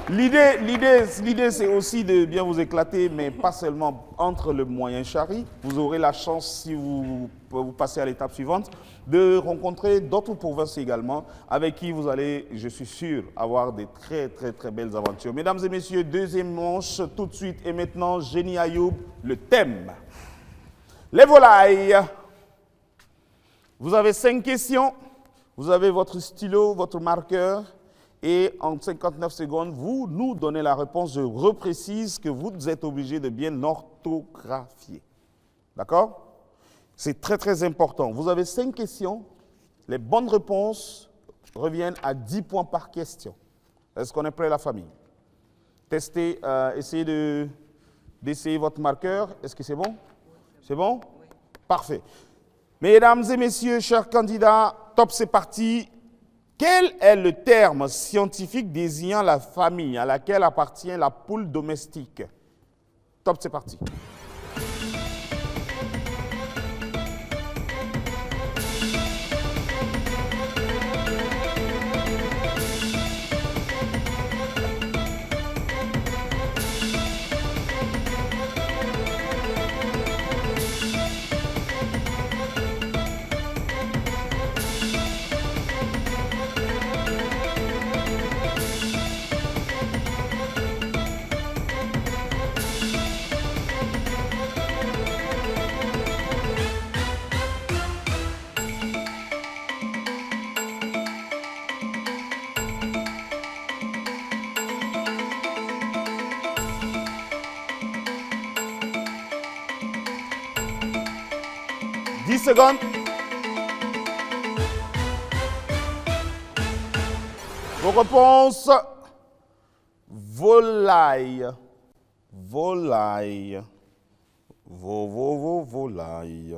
L'idée, c'est aussi de bien vous éclater, mais pas seulement entre le moyen chari. Vous aurez la chance, si vous passez à l'étape suivante, de rencontrer d'autres provinces également, avec qui vous allez, je suis sûr, avoir des très, très, très belles aventures. Mesdames et messieurs, deuxième manche, tout de suite. Et maintenant, Génie Ayoub, le thème. Les volailles. Vous avez 5 questions. Vous avez votre stylo, votre marqueur. Et en 59 secondes, vous nous donnez la réponse. Je reprécise que vous êtes obligé de bien orthographier. D'accord? C'est très, très important. Vous avez 5 questions. Les bonnes réponses reviennent à 10 points par question. Est-ce qu'on est prêt, la famille? Testez, essayez d'essayer votre marqueur. Est-ce que c'est bon? C'est bon? Parfait. Mesdames et messieurs, chers candidats, top, c'est parti. Quel est le terme scientifique désignant la famille à laquelle appartient la poule domestique? Top, c'est parti. Secondes. Vos réponses. Volaille. Volaille. Volaille.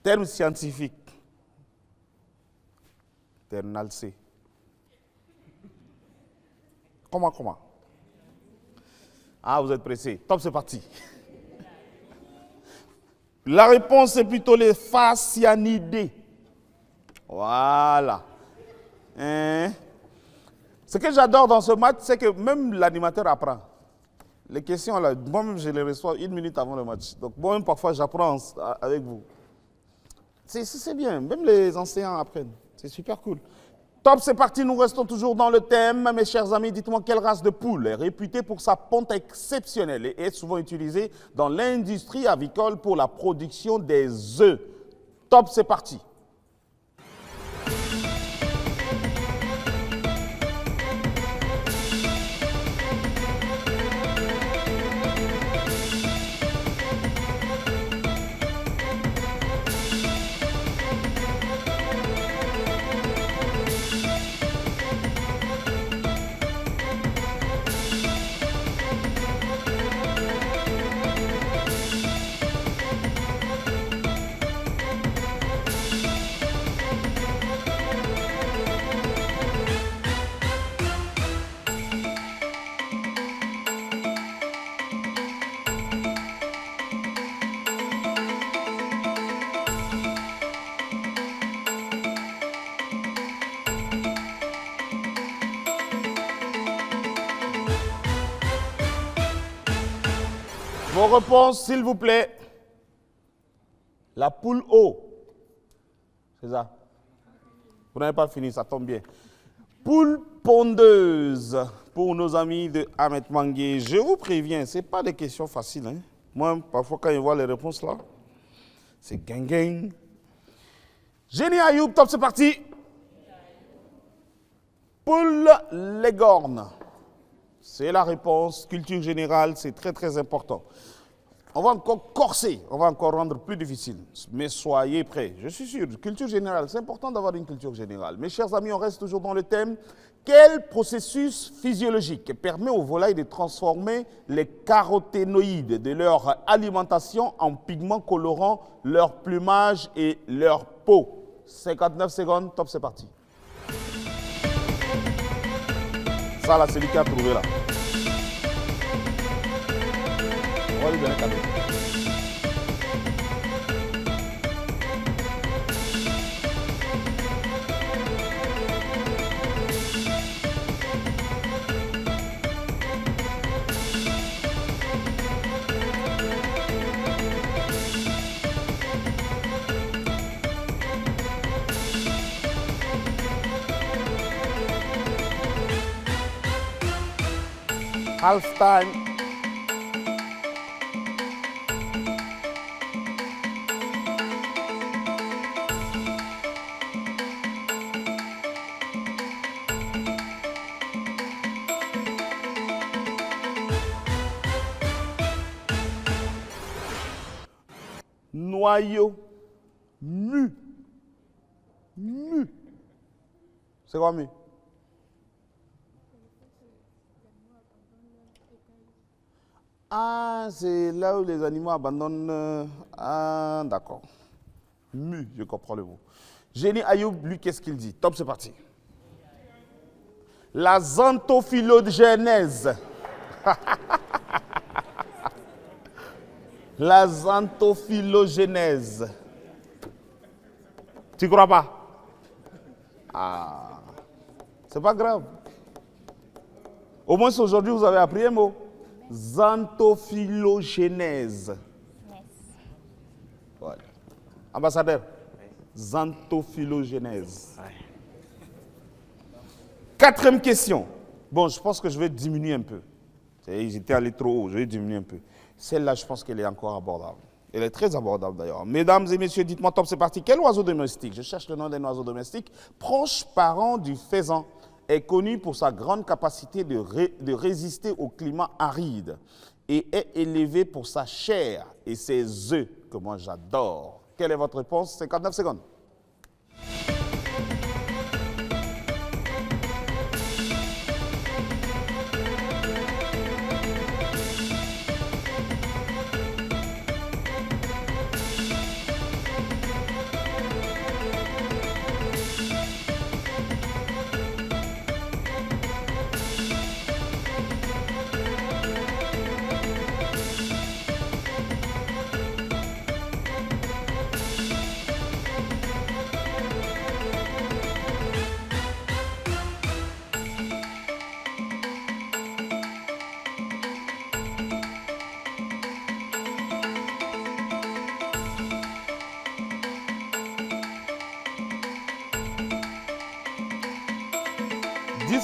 Terme scientifique. Terminal C. Comment? Ah, vous êtes pressé. Top, c'est parti. La réponse est plutôt les phasianidés. Voilà. Ce que j'adore dans ce match, c'est que même l'animateur apprend. Les questions, là, moi-même, je les reçois 1 minute avant le match. Donc, moi-même, parfois, j'apprends avec vous. C'est bien. Même les enseignants apprennent. C'est super cool. Top, c'est parti. Nous restons toujours dans le thème. Mes chers amis, dites-moi quelle race de poule est réputée pour sa ponte exceptionnelle et est souvent utilisée dans l'industrie avicole pour la production des œufs. Top, c'est parti. Vos réponses, s'il vous plaît. La poule O. C'est ça. Vous n'avez pas fini, ça tombe bien. Poule pondeuse pour nos amis de Ahmed Mangué. Je vous préviens, ce n'est pas des questions faciles. Hein. Moi, parfois, quand je vois les réponses là, c'est gang. Génie Ayoub, top, c'est parti. Poule Légorne. C'est la réponse. Culture générale, c'est très, très important. On va encore corser, on va encore rendre plus difficile. Mais soyez prêts. Je suis sûr, culture générale, c'est important d'avoir une culture générale. Mes chers amis, on reste toujours dans le thème. Quel processus physiologique permet aux volailles de transformer les caroténoïdes de leur alimentation en pigments colorant leur plumage et leur peau? 59 secondes, top, c'est parti. Ça, là, c'est lui qui a trouvé là. On va lui donner cadeau. Half time. Noyau. Mu. C'est quoi mu? Ah, c'est là où les animaux abandonnent. Ah, d'accord. Mu, je comprends le mot. Génie Ayoub, lui, qu'est-ce qu'il dit? Top, c'est parti. La xanthophylogenèse. La xanthophylogenèse. Tu crois pas? Ah, c'est pas grave. Au moins aujourd'hui, vous avez appris un mot. Xanthophylogenèse. Voilà. Ambassadeur, xanthophylogenèse. Quatrième question. Bon, je pense que je vais diminuer un peu. J'étais allé trop haut, je vais diminuer un peu. Celle-là, je pense qu'elle est encore abordable. Elle est très abordable d'ailleurs. Mesdames et messieurs, dites-moi top, c'est parti. Quel oiseau domestique, je cherche le nom d'un oiseau domestique, proche parent du faisan, est connu pour sa grande capacité de résister au climat aride et est élevé pour sa chair et ses œufs, que moi j'adore. Quelle est votre réponse? 59 secondes.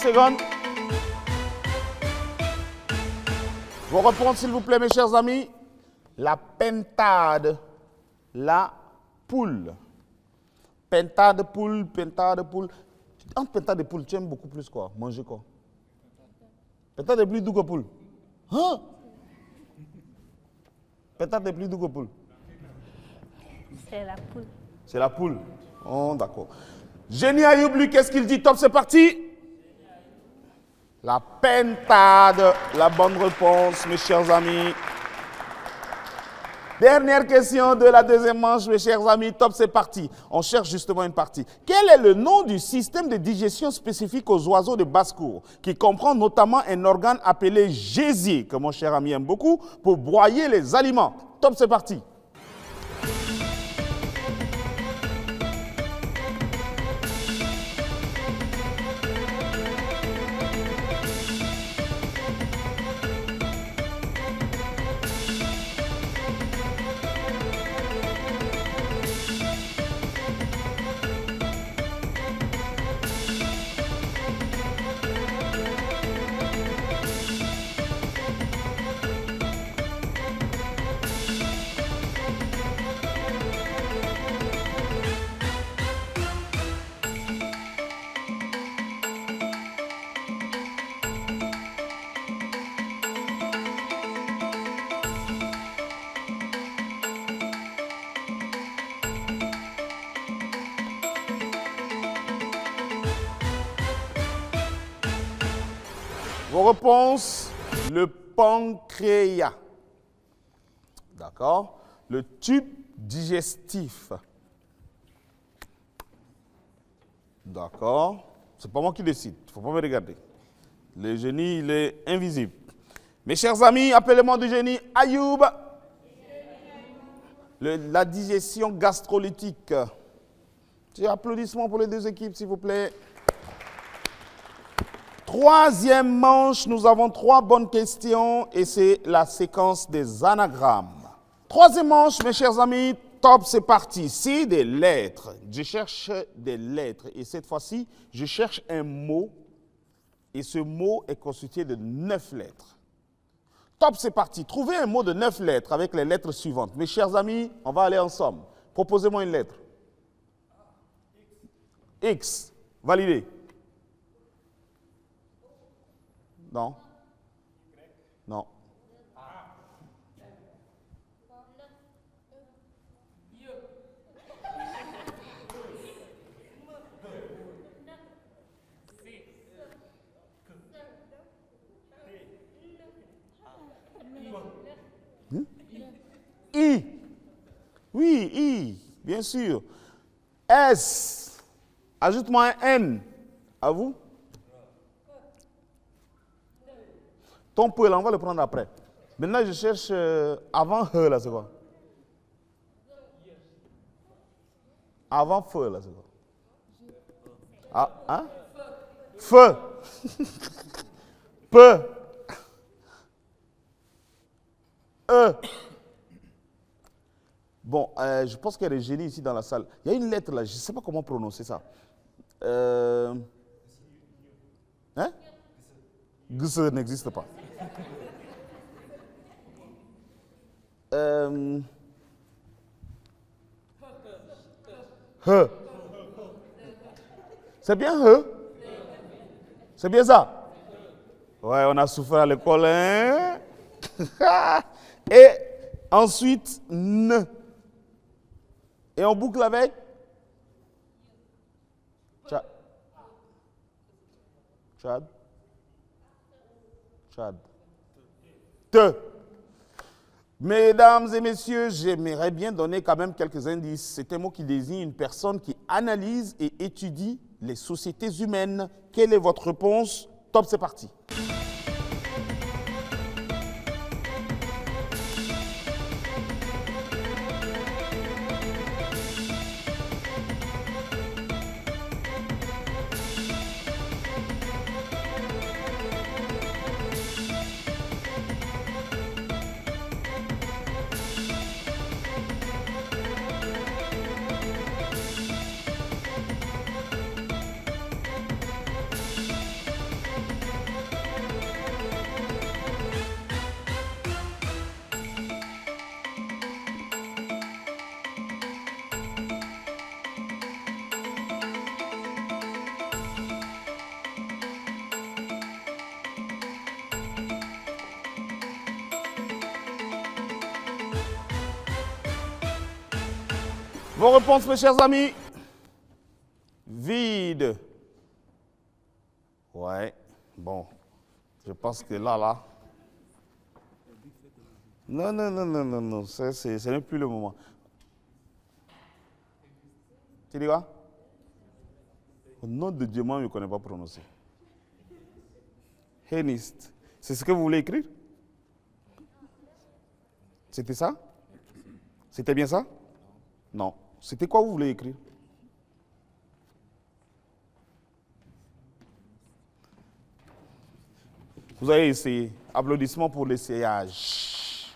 Secondes. Vos réponses, s'il vous plaît, mes chers amis. La pentade, la poule. Pentade, poule, pentade, poule. Entre pentade et poule, tu aimes beaucoup plus quoi? Manger quoi? Pentade est plus doux que poule. Hein? Pentade est plus doux que poule. C'est la poule. C'est la poule. Oh, d'accord. Génie Ayoub, lui, qu'est-ce qu'il dit? Top, c'est parti. La pentade, la bonne réponse, mes chers amis. Dernière question de la deuxième manche, mes chers amis. Top, c'est parti. On cherche justement une partie. Quel est le nom du système de digestion spécifique aux oiseaux de basse-cour, qui comprend notamment un organe appelé gésier, que mon cher ami aime beaucoup, pour broyer les aliments? Top, c'est parti. Vos réponses, le pancréas. D'accord. Le tube digestif. D'accord. C'est pas moi qui décide. Il ne faut pas me regarder. Le génie, il est invisible. Mes chers amis, appelez-moi du génie Ayoub. La digestion gastrolytique. Applaudissements pour les deux équipes, s'il vous plaît. Troisième manche, nous avons 3 bonnes questions et c'est la séquence des anagrammes. Troisième manche, mes chers amis, top, c'est parti. C'est des lettres. Je cherche des lettres et cette fois-ci, je cherche un mot et ce mot est constitué de 9 lettres. Top, c'est parti. Trouvez un mot de 9 lettres avec les lettres suivantes. Mes chers amis, on va aller ensemble. Proposez-moi une lettre. X. Validé. Non. Non. I. Oui, I, bien sûr. S. Ajoute-moi un N. À vous? Ton peu, là, on va le prendre après. Maintenant, je cherche avant he, là, c'est quoi? Avant feu, là, c'est quoi? Ah, hein? Feu. Peu. Bon, je pense qu'il y a des génies ici dans la salle. Il y a une lettre là, je ne sais pas comment prononcer ça. Hein? Gse n'existe pas. He. C'est bien he? C'est bien ça? Ouais, on a souffert à l'école, hein? Et ensuite, ne. Et on boucle avec Tchad. Tchad. Tchad. Te. Mesdames et messieurs, j'aimerais bien donner quand même quelques indices. C'est un mot qui désigne une personne qui analyse et étudie les sociétés humaines. Quelle est votre réponse? Top, c'est parti. Vos réponses, mes chers amis? Vide. Ouais, bon. Je pense que là. Non, ce n'est plus le moment. Tu dis quoi? Au nom de Dieu, moi, je ne connais pas prononcer. Héniste. C'est ce que vous voulez écrire? C'était ça? C'était bien ça? Non. C'était quoi vous voulez écrire? Vous avez essayé. Applaudissements pour l'essayage.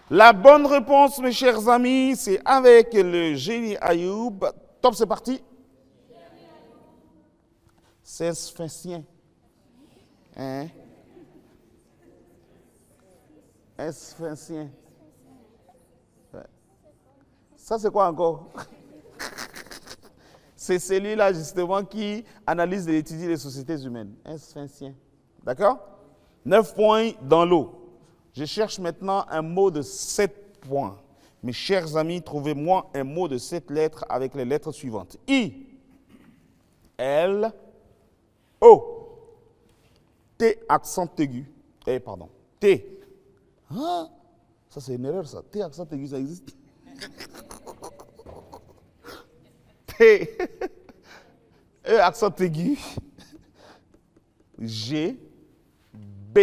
La bonne réponse, mes chers amis, c'est avec le génie Ayoub. Top, c'est parti. C'est sphinxien. Hein? Sphinxien. Ça, c'est quoi encore? C'est celui-là, justement, qui analyse et étudie les sociétés humaines. Un sphinxien. D'accord? 9 points dans l'eau. Je cherche maintenant un mot de 7 points. Mes chers amis, trouvez-moi un mot de 7 lettres avec les lettres suivantes. I, L, O, T, T, accent aigu. Pardon. T. Ah, ça, c'est une erreur, ça. T, accent aigu, ça existe. T. E, accent aigu. G. B.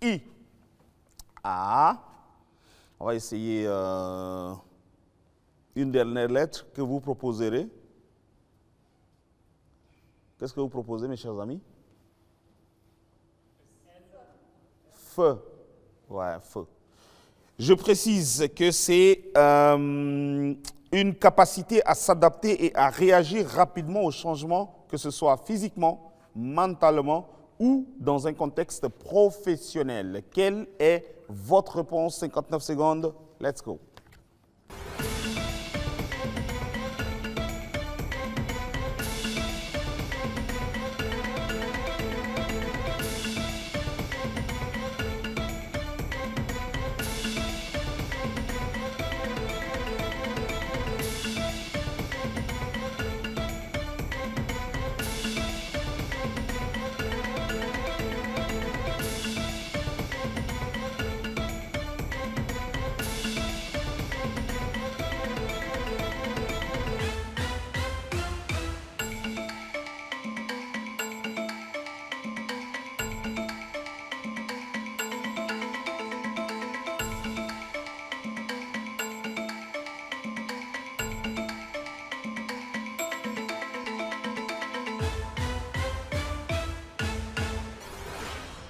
I. A. On va essayer une dernière lettre que vous proposerez. Qu'est-ce que vous proposez, mes chers amis? Feu. Ouais, feu. Je précise que c'est une capacité à s'adapter et à réagir rapidement aux changements, que ce soit physiquement, mentalement ou dans un contexte professionnel. Quelle est votre réponse? 59 secondes. Let's go.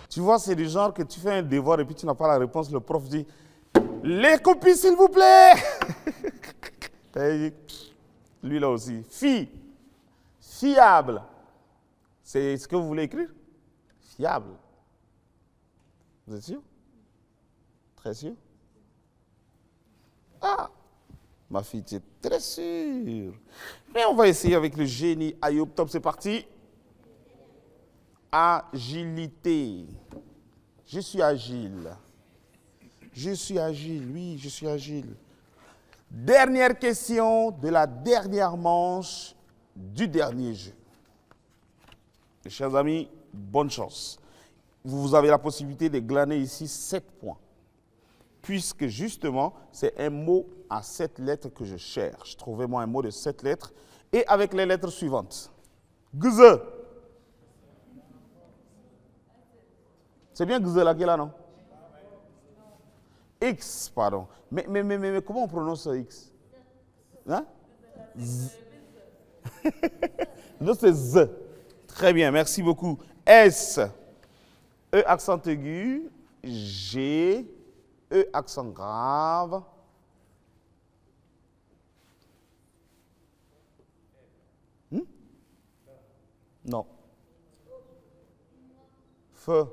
Tu vois, c'est du genre que tu fais un devoir et puis tu n'as pas la réponse. Le prof dit « Les copies, s'il vous plaît !» Lui là aussi. Fiable. C'est ce que vous voulez écrire? Fiable. Vous êtes sûr? Très sûr? Ah, ma fille, tu es très sûre. Mais on va essayer avec le génie. Ayoub, top, c'est parti. Agilité. Je suis agile. Je suis agile, oui, je suis agile. Dernière question de la dernière manche du dernier jeu. Mes chers amis, bonne chance. Vous avez la possibilité de glaner ici 7 points. Puisque justement, c'est un mot à 7 lettres que je cherche. Trouvez-moi un mot de 7 lettres. Et avec les lettres suivantes. Gz. C'est bien Gz là qui est là, non? X, pardon. Mais comment on prononce X? Hein? Z. Non, c'est Z. Très bien, merci beaucoup. S. E accent aigu. G. E accent grave. Non. Feu.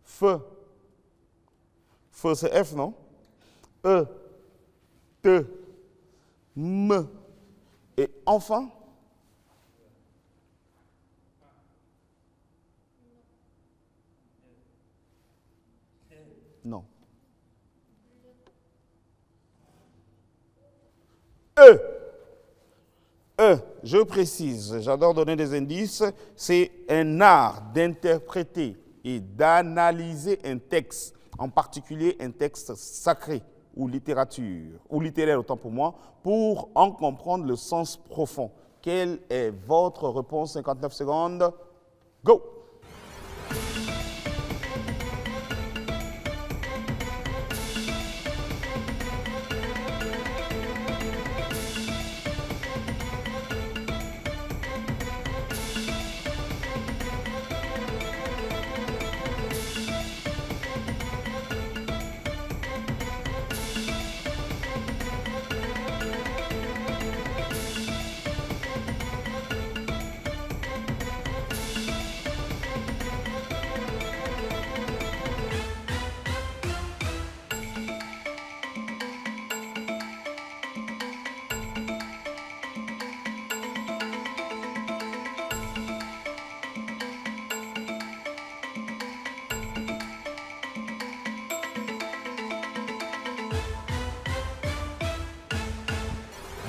Feu. Feu, c'est F, non? E, T, M. Et enfin? Non. E. E, je précise, j'adore donner des indices, c'est un art d'interpréter et d'analyser un texte, en particulier un texte sacré ou littéraire autant pour moi, pour en comprendre le sens profond. Quelle est votre réponse? 59 secondes. Go!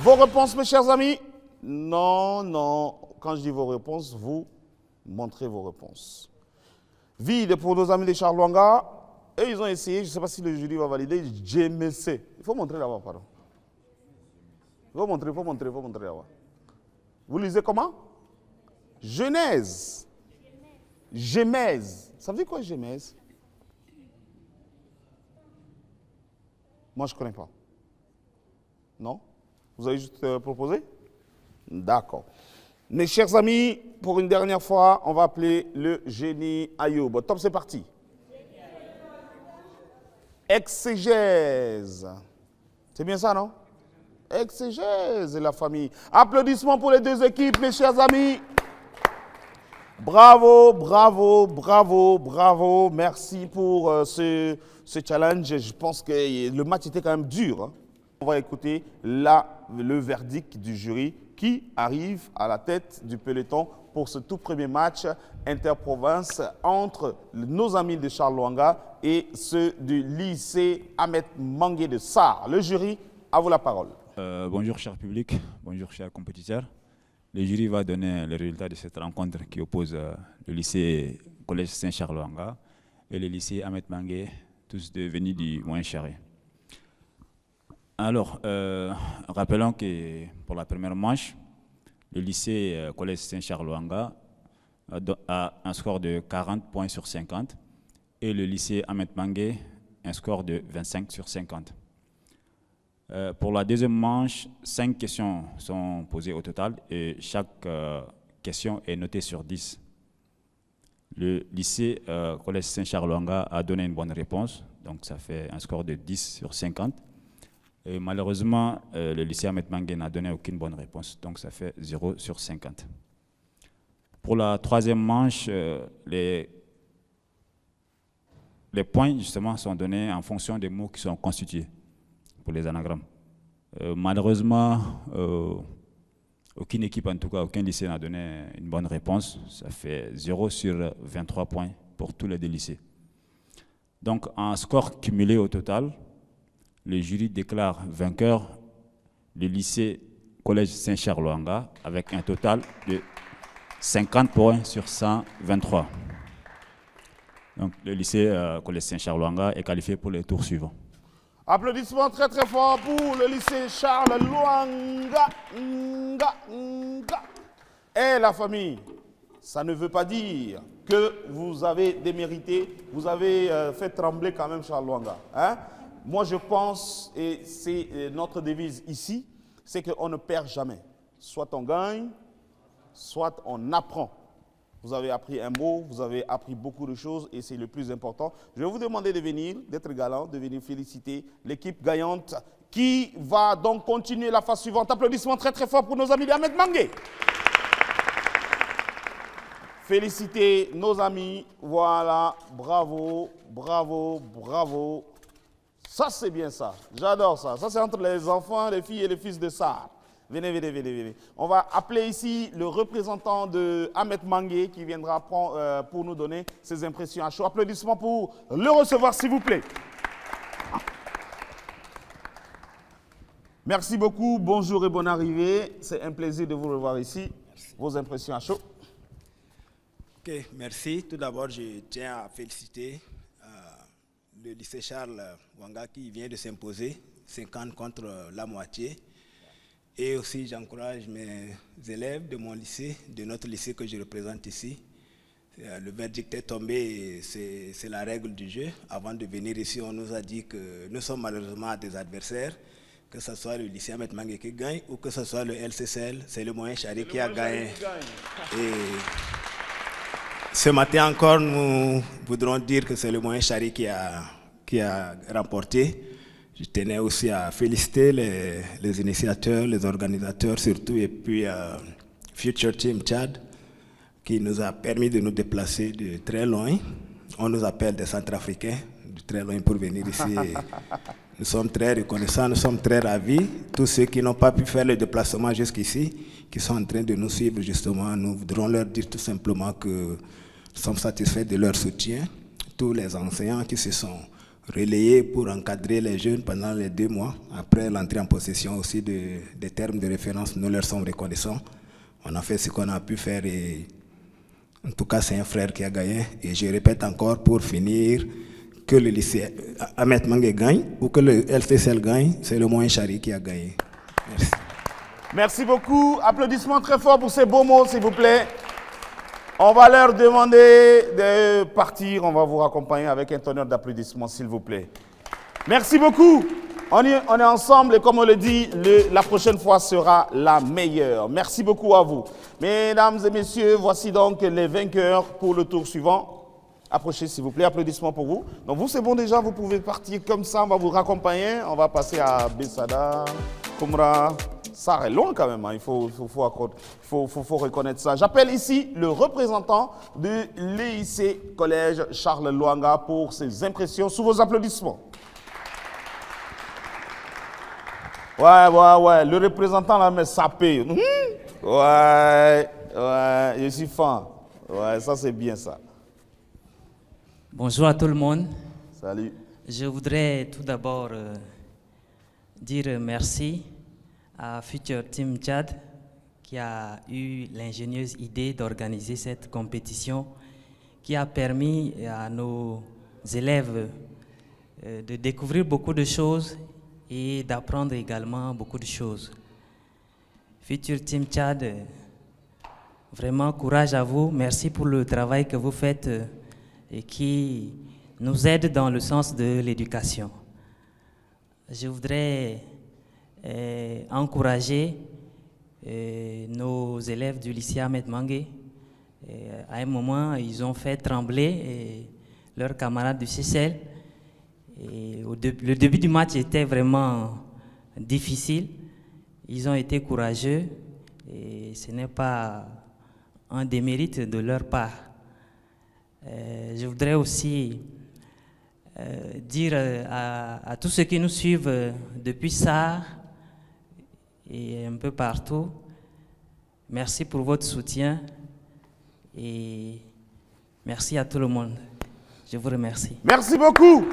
Vos réponses, mes chers amis? Non, non. Quand je dis vos réponses, vous, Montrez vos réponses. Vide pour nos amis de Charles-Lwanga. Eux, ils ont essayé, je ne sais pas si le jury va valider, GMC. Il faut montrer là-bas, pardon. Il faut montrer là-bas. Vous lisez comment? Genèse. Gémèse. Ça veut dire quoi, Gémèse? Moi, je ne connais pas. Non? Vous avez juste proposé? D'accord. Mes chers amis, pour une dernière fois, on va appeler le génie Ayoub. Top, c'est parti. Exégèse. C'est bien ça, non? Exégèse, la famille. Applaudissements pour les deux équipes, mes chers amis. Bravo, bravo, bravo, bravo. Merci pour ce challenge. Je pense que le match était quand même dur. Hein. On va écouter le verdict du jury qui arrive à la tête du peloton pour ce tout premier match interprovince entre nos amis de Charles-Lwanga et ceux du lycée Ahmed Mangué de Sarr. Le jury, à vous la parole. Bonjour cher public, bonjour chers compétiteurs. Le jury va donner les résultats de cette rencontre qui oppose le lycée Collège Saint-Charles-Lwanga et le lycée Ahmed Mangué, tous venus du Moyen-Charé. Alors, rappelons que pour la première manche, le lycée Collège Saint-Charles-Lwanga a un score de 40 points sur 50 et le lycée Ahmed Mangué un score de 25 sur 50. Pour la deuxième manche, 5 questions sont posées au total et chaque question est notée sur 10. Le lycée Collège Saint-Charles-Lwanga a donné une bonne réponse, donc ça fait un score de 10 sur 50. Et malheureusement, le lycée Ahmed Mangué n'a donné aucune bonne réponse, donc ça fait 0 sur 50. Pour la troisième manche, les points justement sont donnés en fonction des mots qui sont constitués pour les anagrammes. Malheureusement, aucune équipe, en tout cas aucun lycée n'a donné une bonne réponse. Ça fait 0 sur 23 points pour tous les deux lycées. Donc en score cumulé au total, le jury déclare vainqueur le lycée Collège Saint-Charles-Lwanga avec un total de 50 points sur 123. Donc le lycée Collège Saint-Charles-Lwanga est qualifié pour le tour suivant. Applaudissements très très forts pour le lycée Charles-Lwanga. Et la famille, ça ne veut pas dire que vous avez démérité, vous avez fait trembler quand même Charles-Lwanga. Hein? Moi je pense, et c'est notre devise ici, c'est qu'on ne perd jamais. Soit on gagne, soit on apprend. Vous avez appris un mot, vous avez appris beaucoup de choses et c'est le plus important. Je vais vous demander de venir, d'être galant, de venir féliciter l'équipe gagnante qui va donc continuer la phase suivante. Applaudissements très très forts pour nos amis d'Ahmed Mangué. Féliciter nos amis, voilà, bravo, bravo, bravo. Ça c'est bien ça, j'adore ça. Ça c'est entre les enfants, les filles et les fils de Sarr. Venez, venez, venez, venez. On va appeler ici le représentant de Ahmed Mangué qui viendra pour nous donner ses impressions à chaud. Applaudissements pour le recevoir, s'il vous plaît. Merci beaucoup, bonjour et bonne arrivée. C'est un plaisir de vous revoir ici. Merci. Vos impressions à chaud. Ok, merci. Tout d'abord, je tiens à féliciter le lycée Charles-Lwanga qui vient de s'imposer, 50 contre la moitié. Et aussi, j'encourage mes élèves de mon lycée, de notre lycée que je représente ici. Le verdict est tombé, c'est la règle du jeu. Avant de venir ici, on nous a dit que nous sommes malheureusement des adversaires, que ce soit le lycée Ahmed Mangué qui gagne ou que ce soit le LCCL, c'est le Moyen-Charé qui a gagné. Et ce matin encore, nous voudrons dire que c'est le Moyen-Charé qui a remporté. Je tenais aussi à féliciter les initiateurs, les organisateurs surtout, et puis Future Team Tchad, qui nous a permis de nous déplacer de très loin. On nous appelle des Centrafricains, de très loin pour venir ici. Nous sommes très reconnaissants, nous sommes très ravis. Tous ceux qui n'ont pas pu faire le déplacement jusqu'ici, qui sont en train de nous suivre justement, nous voudrons leur dire tout simplement que nous sommes satisfaits de leur soutien. Tous les enseignants qui se sont relayés pour encadrer les jeunes pendant les 2 mois. Après l'entrée en possession aussi des termes de référence, nous leur sommes reconnaissants. On a fait ce qu'on a pu faire et En tout cas, c'est un frère qui a gagné. Et je répète encore pour finir, que le lycée Ahmed Mangué gagne ou que le LCCL gagne, c'est le Moyen Chari qui a gagné. Merci. Merci beaucoup. Applaudissements très forts pour ces beaux mots, s'il vous plaît. On va leur demander de partir. On va vous raccompagner avec un tonnerre d'applaudissements, s'il vous plaît. Merci beaucoup. On est ensemble et comme on le dit, la prochaine fois sera la meilleure. Merci beaucoup à vous. Mesdames et messieurs, voici donc les vainqueurs pour le tour suivant. Approchez s'il vous plaît, applaudissements pour vous. Donc vous c'est bon déjà, vous pouvez partir comme ça, on va vous raccompagner. On va passer à Bessada, Koumra. Ça est loin quand même, hein. Il faut reconnaître ça. J'appelle ici le représentant du lycée collège Charles Lwanga pour ses impressions sous vos applaudissements. Ouais, le représentant là me sapé. Ouais, je suis fan. Ouais, ça c'est bien ça. Bonjour à tout le monde. Salut. Je voudrais tout d'abord dire merci à Future Team Tchad qui a eu l'ingénieuse idée d'organiser cette compétition qui a permis à nos élèves de découvrir beaucoup de choses et d'apprendre également beaucoup de choses. Future Team Tchad, vraiment courage à vous. Merci pour le travail que vous faites et qui nous aide dans le sens de l'éducation. Je voudrais encourager nos élèves du lycée Ahmed Mangué. À un moment, ils ont fait trembler leurs camarades du CCL. Et le début du match était vraiment difficile. Ils ont été courageux et ce n'est pas un démérite de leur part. Je voudrais aussi dire à tous ceux qui nous suivent depuis SAR et un peu partout, merci pour votre soutien et merci à tout le monde. Je vous remercie. Merci beaucoup.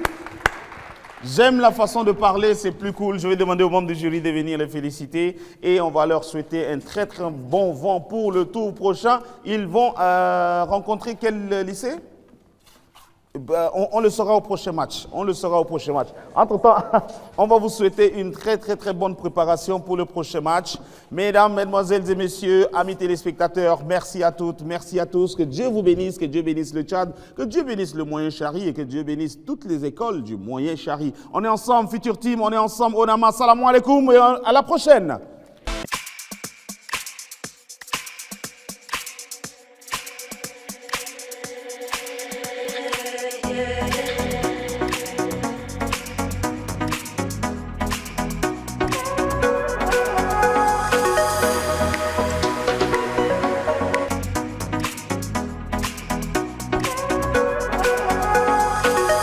J'aime la façon de parler, c'est plus cool. Je vais demander aux membres du jury de venir les féliciter et on va leur souhaiter un très très bon vent pour le tour prochain. Ils vont rencontrer quel lycée? On le saura au prochain match. Entre-temps, on va vous souhaiter une très très très bonne préparation pour le prochain match. Mesdames, mesdemoiselles et messieurs, amis téléspectateurs, merci à toutes, merci à tous. Que Dieu vous bénisse, que Dieu bénisse le Tchad, que Dieu bénisse le Moyen Chari et que Dieu bénisse toutes les écoles du Moyen Chari. On est ensemble, Future Team, on est ensemble, Onama, salam alaikum et à la prochaine.